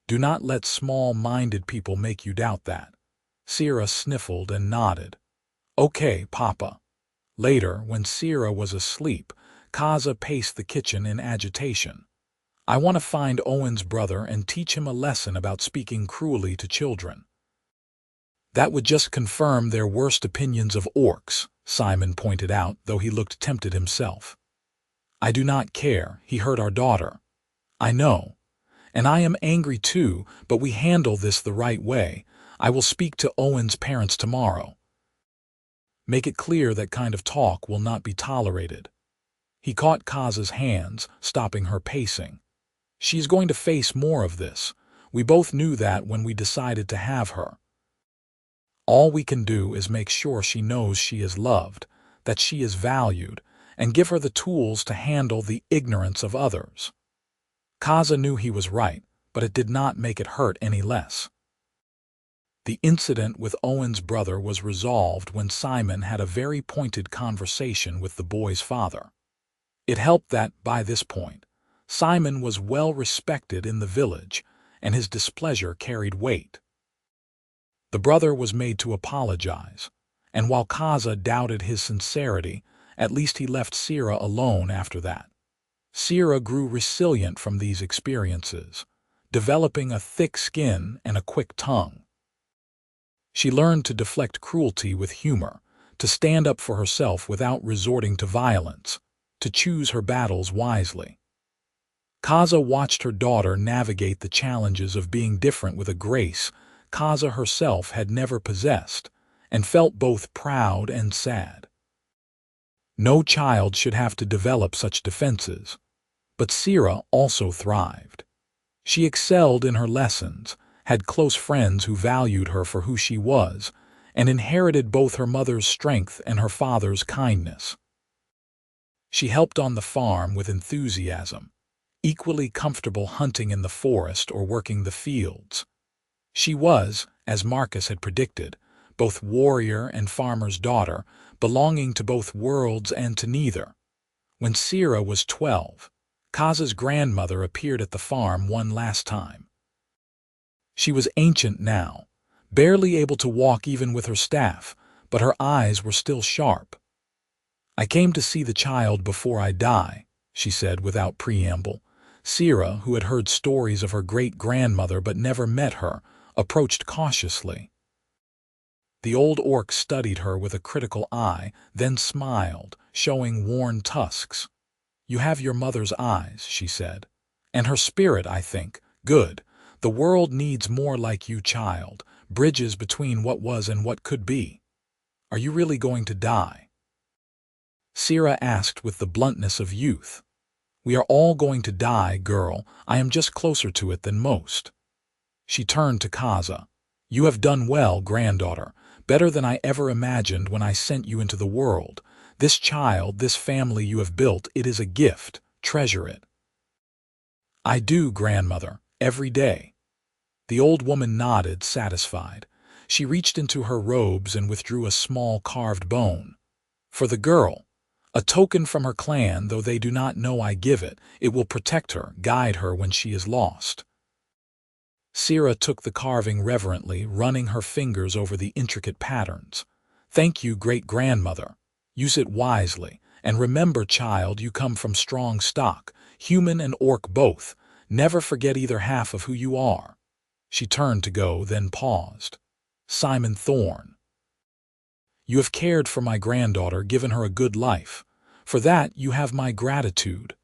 Do not let small-minded people make you doubt that." Sera sniffled and nodded. "Okay, Papa." Later, when Sera was asleep, Kaza paced the kitchen in agitation. "I want to find Owen's brother and teach him a lesson about speaking cruelly to children." "That would just confirm their worst opinions of orcs," Simon pointed out, though he looked tempted himself. "I do not care. He hurt our daughter." "I know. And I am angry too, but we handle this the right way. I will speak to Owen's parents tomorrow. Make it clear that kind of talk will not be tolerated." He caught Kaza's hands, stopping her pacing. "She is going to face more of this. We both knew that when we decided to have her. All we can do is make sure she knows she is loved, that she is valued, and give her the tools to handle the ignorance of others." Kaza knew he was right, but it did not make it hurt any less. The incident with Owen's brother was resolved when Simon had a very pointed conversation with the boy's father. It helped that, by this point, Simon was well respected in the village, and his displeasure carried weight. The brother was made to apologize, and while Kaza doubted his sincerity, at least he left Sera alone after that. Sera grew resilient from these experiences, developing a thick skin and a quick tongue. She learned to deflect cruelty with humor, to stand up for herself without resorting to violence, to choose her battles wisely. Kaza watched her daughter navigate the challenges of being different with a grace Kaza herself had never possessed, and felt both proud and sad. No child should have to develop such defenses, but Sera also thrived. She excelled in her lessons, had close friends who valued her for who she was, and inherited both her mother's strength and her father's kindness. She helped on the farm with enthusiasm, equally comfortable hunting in the forest or working the fields. She was, as Marcus had predicted, both warrior and farmer's daughter, belonging to both worlds and to neither. When Sera was 12, Kaza's grandmother appeared at the farm one last time. She was ancient now, barely able to walk even with her staff, but her eyes were still sharp. "I came to see the child before I die," she said without preamble. Sera, who had heard stories of her great-grandmother but never met her, approached cautiously. The old orc studied her with a critical eye, then smiled, showing worn tusks. "You have your mother's eyes," she said. "And her spirit, I think. Good. The world needs more like you, child, bridges between what was and what could be. Are you really going to die?" Sera asked with the bluntness of youth. "We are all going to die, girl. I am just closer to it than most." She turned to Kaza. "You have done well, granddaughter, better than I ever imagined when I sent you into the world. This child, this family you have built, it is a gift. Treasure it." "I do, grandmother, every day." The old woman nodded, satisfied. She reached into her robes and withdrew a small carved bone. "For the girl. A token from her clan, though they do not know I give it. It will protect her, guide her when she is lost." Sera took the carving reverently, running her fingers over the intricate patterns. "Thank you, great-grandmother. Use it wisely. And remember, child, you come from strong stock, human and orc both. Never forget either half of who you are." She turned to go, then paused. "Simon Thorne. You have cared for my granddaughter, given her a good life. For that you have my gratitude."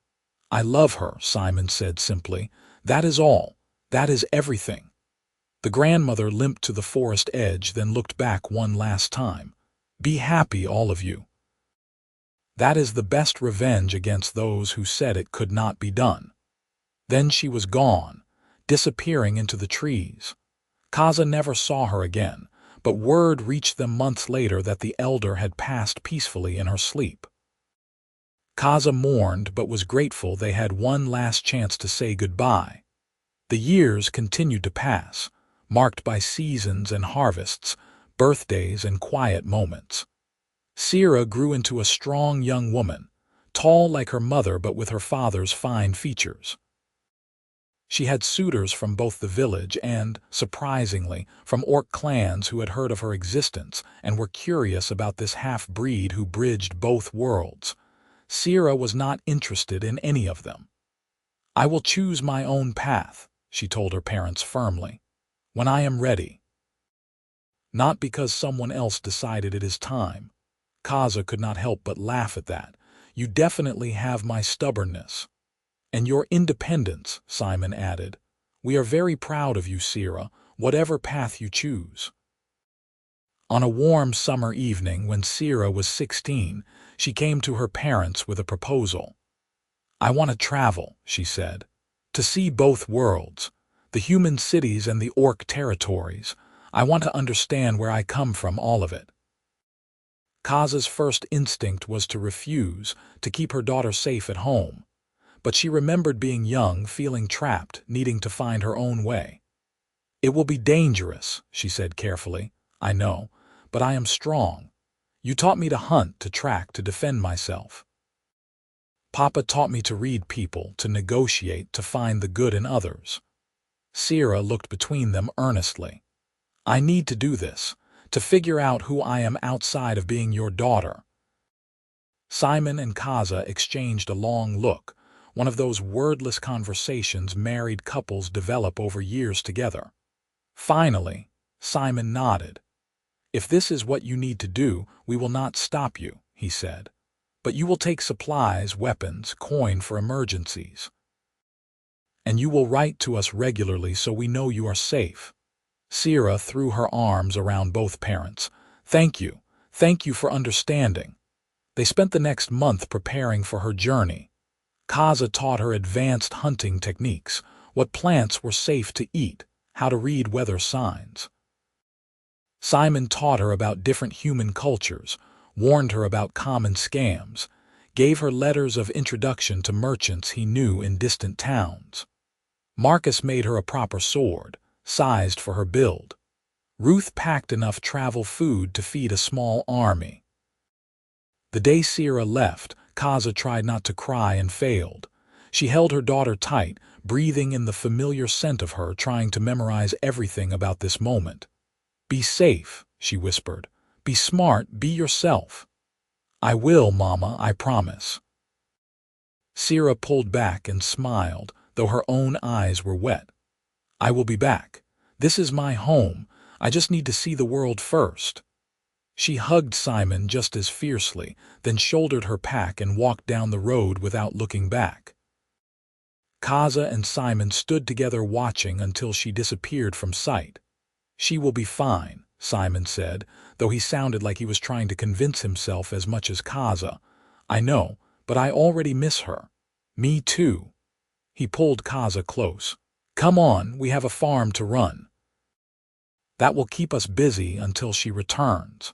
"I love her," Simon said simply. "That is all. That is everything." The grandmother limped to the forest edge, then looked back one last time. "Be happy, all of you. That is the best revenge against those who said it could not be done." Then she was gone, disappearing into the trees. Kaza never saw her again, but word reached them months later that the elder had passed peacefully in her sleep. Kaza mourned but was grateful they had one last chance to say goodbye. The years continued to pass, marked by seasons and harvests, birthdays and quiet moments. Sera grew into a strong young woman, tall like her mother but with her father's fine features. She had suitors from both the village and, surprisingly, from orc clans who had heard of her existence and were curious about this half-breed who bridged both worlds. Sera was not interested in any of them. "I will choose my own path," she told her parents firmly, "when I am ready." Not because someone else decided it is time. Kaza could not help but laugh at that. "You definitely have my stubbornness." "And your independence," Simon added. "We are very proud of you, Sera, whatever path you choose." On a warm summer evening when Sera was 16, she came to her parents with a proposal. "I want to travel," she said, "to see both worlds, the human cities and the orc territories. I want to understand where I come from, all of it." Kaza's first instinct was to refuse, to keep her daughter safe at home. But she remembered being young, feeling trapped, needing to find her own way. "It will be dangerous," she said carefully. "I know, but I am strong. You taught me to hunt, to track, to defend myself. Papa taught me to read people, to negotiate, to find the good in others." Sera looked between them earnestly. "I need to do this, to figure out who I am outside of being your daughter." Simon and Kaza exchanged a long look, one of those wordless conversations married couples develop over years together. Finally, Simon nodded. "If this is what you need to do, we will not stop you," he said. "But you will take supplies, weapons, coin for emergencies. And you will write to us regularly so we know you are safe." Sera threw her arms around both parents. Thank you for understanding." They spent the next month preparing for her journey. Kaza taught her advanced hunting techniques, what plants were safe to eat, how to read weather signs. Simon taught her about different human cultures, warned her about common scams, gave her letters of introduction to merchants he knew in distant towns. Marcus made her a proper sword, sized for her build. Ruth packed enough travel food to feed a small army. The day Sera left, Kaza tried not to cry and failed. She held her daughter tight, breathing in the familiar scent of her, trying to memorize everything about this moment. "Be safe," she whispered. "Be smart, be yourself." "I will, Mama, I promise." Sera pulled back and smiled, though her own eyes were wet. "I will be back. This is my home. I just need to see the world first." She hugged Simon just as fiercely, then shouldered her pack and walked down the road without looking back. Kaza and Simon stood together watching until she disappeared from sight. "She will be fine," Simon said, though he sounded like he was trying to convince himself as much as Kaza. "I know, but I already miss her." "Me too." He pulled Kaza close. "Come on, we have a farm to run. That will keep us busy until she returns."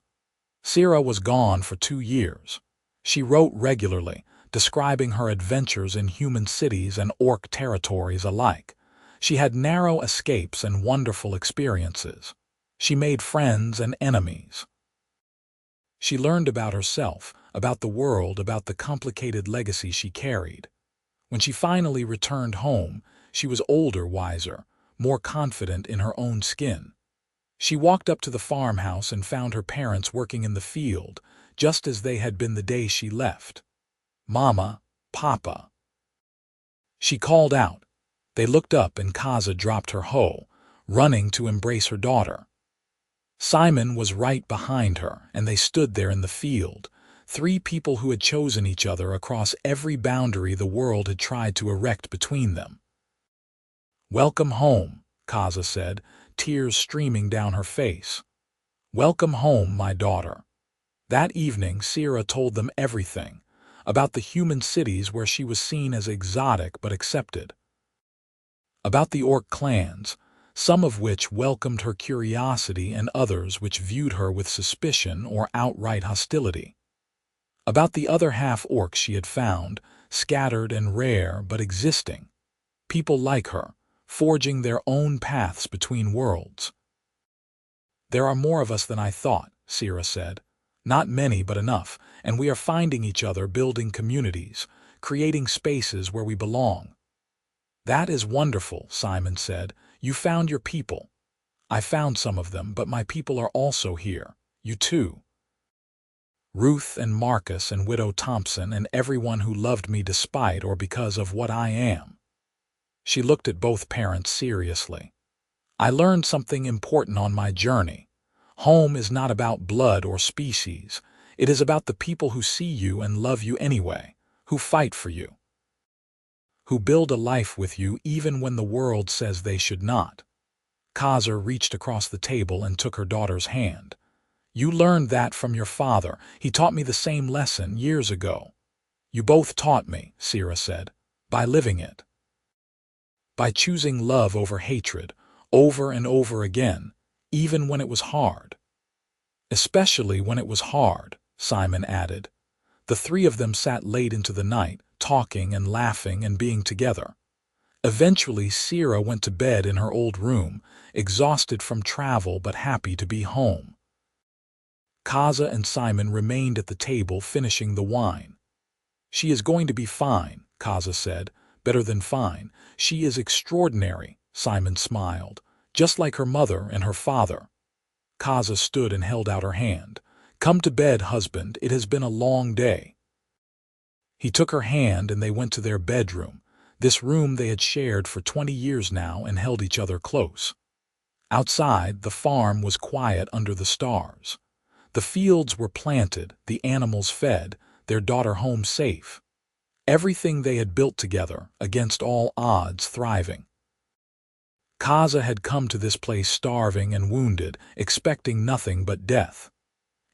Sera was gone for 2 years. She wrote regularly, describing her adventures in human cities and orc territories alike. She had narrow escapes and wonderful experiences. She made friends and enemies. She learned about herself, about the world, about the complicated legacy she carried. When she finally returned home, she was older, wiser, more confident in her own skin. She walked up to the farmhouse and found her parents working in the field, just as they had been the day she left. "Mama, Papa." She called out. They looked up and Kaza dropped her hoe, running to embrace her daughter. Simon was right behind her, and they stood there in the field, 3 people who had chosen each other across every boundary the world had tried to erect between them. "Welcome home," Kaza said, tears streaming down her face. "Welcome home, my daughter." That evening, Sera told them everything, about the human cities where she was seen as exotic but accepted. About the orc clans, some of which welcomed her curiosity and others which viewed her with suspicion or outright hostility. About the other half-orcs she had found, scattered and rare but existing, people like her, forging their own paths between worlds. "There are more of us than I thought," Sera said. "Not many, but enough, and we are finding each other, building communities, creating spaces where we belong." "That is wonderful," Simon said. "You found your people." "I found some of them, but my people are also here. You too. Ruth and Marcus and Widow Thompson and everyone who loved me despite or because of what I am." She looked at both parents seriously. "I learned something important on my journey. Home is not about blood or species. It is about the people who see you and love you anyway, who fight for you, who build a life with you even when the world says they should not." Kaza reached across the table and took her daughter's hand. "You learned that from your father. He taught me the same lesson years ago." "You both taught me," Sera said, "by living it. By choosing love over hatred, over and over again, even when it was hard." "Especially when it was hard," Simon added. The three of them sat late into the night, talking and laughing and being together. Eventually, Sera went to bed in her old room, exhausted from travel but happy to be home. Kaza and Simon remained at the table finishing the wine. "She is going to be fine," Kaza said. "Better than fine. She is extraordinary," Simon smiled. "Just like her mother and her father." Kaza stood and held out her hand. "Come to bed, husband. It has been a long day." He took her hand and they went to their bedroom, this room they had shared for 20 years now, and held each other close. Outside, the farm was quiet under the stars. The fields were planted, the animals fed, their daughter home safe. Everything they had built together, against all odds, thriving. Kaza had come to this place starving and wounded, expecting nothing but death.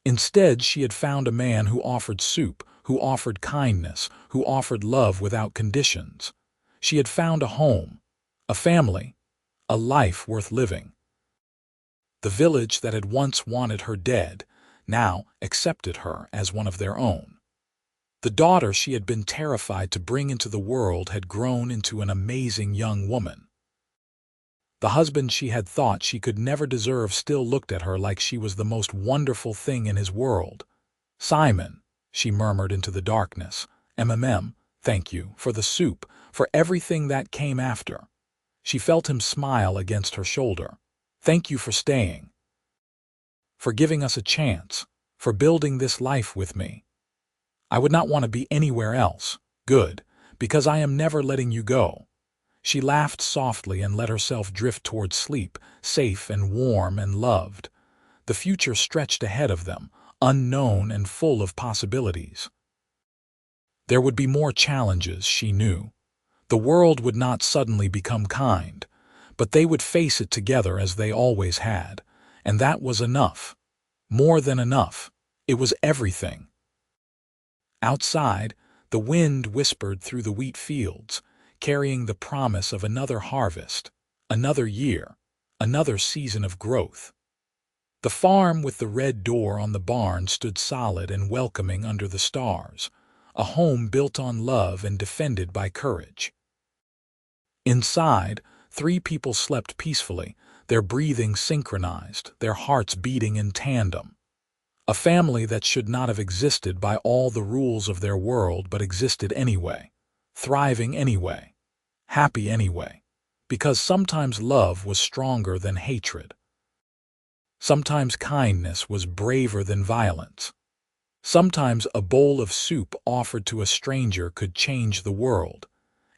Instead, she had found a man who offered soup, who offered kindness, who offered love without conditions. She had found a home, a family, a life worth living. The village that had once wanted her dead now accepted her as one of their own. The daughter she had been terrified to bring into the world had grown into an amazing young woman. The husband she had thought she could never deserve still looked at her like she was the most wonderful thing in his world. "Simon," she murmured into the darkness, thank you, for the soup, for everything that came after." She felt him smile against her shoulder. "Thank you for staying, for giving us a chance, for building this life with me. I would not want to be anywhere else. Good, because I am never letting you go." She laughed softly and let herself drift toward sleep, safe and warm and loved. The future stretched ahead of them, unknown and full of possibilities. There would be more challenges, she knew. The world would not suddenly become kind, but they would face it together as they always had, and that was enough. More than enough. It was everything. Outside, the wind whispered through the wheat fields, carrying the promise of another harvest, another year, another season of growth. The farm with the red door on the barn stood solid and welcoming under the stars, a home built on love and defended by courage. Inside, 3 people slept peacefully, their breathing synchronized, their hearts beating in tandem. A family that should not have existed by all the rules of their world but existed anyway, thriving anyway, happy anyway, because sometimes love was stronger than hatred. Sometimes kindness was braver than violence. Sometimes a bowl of soup offered to a stranger could change the world.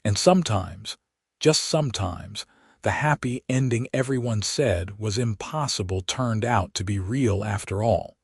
And sometimes, just sometimes, the happy ending everyone said was impossible turned out to be real after all.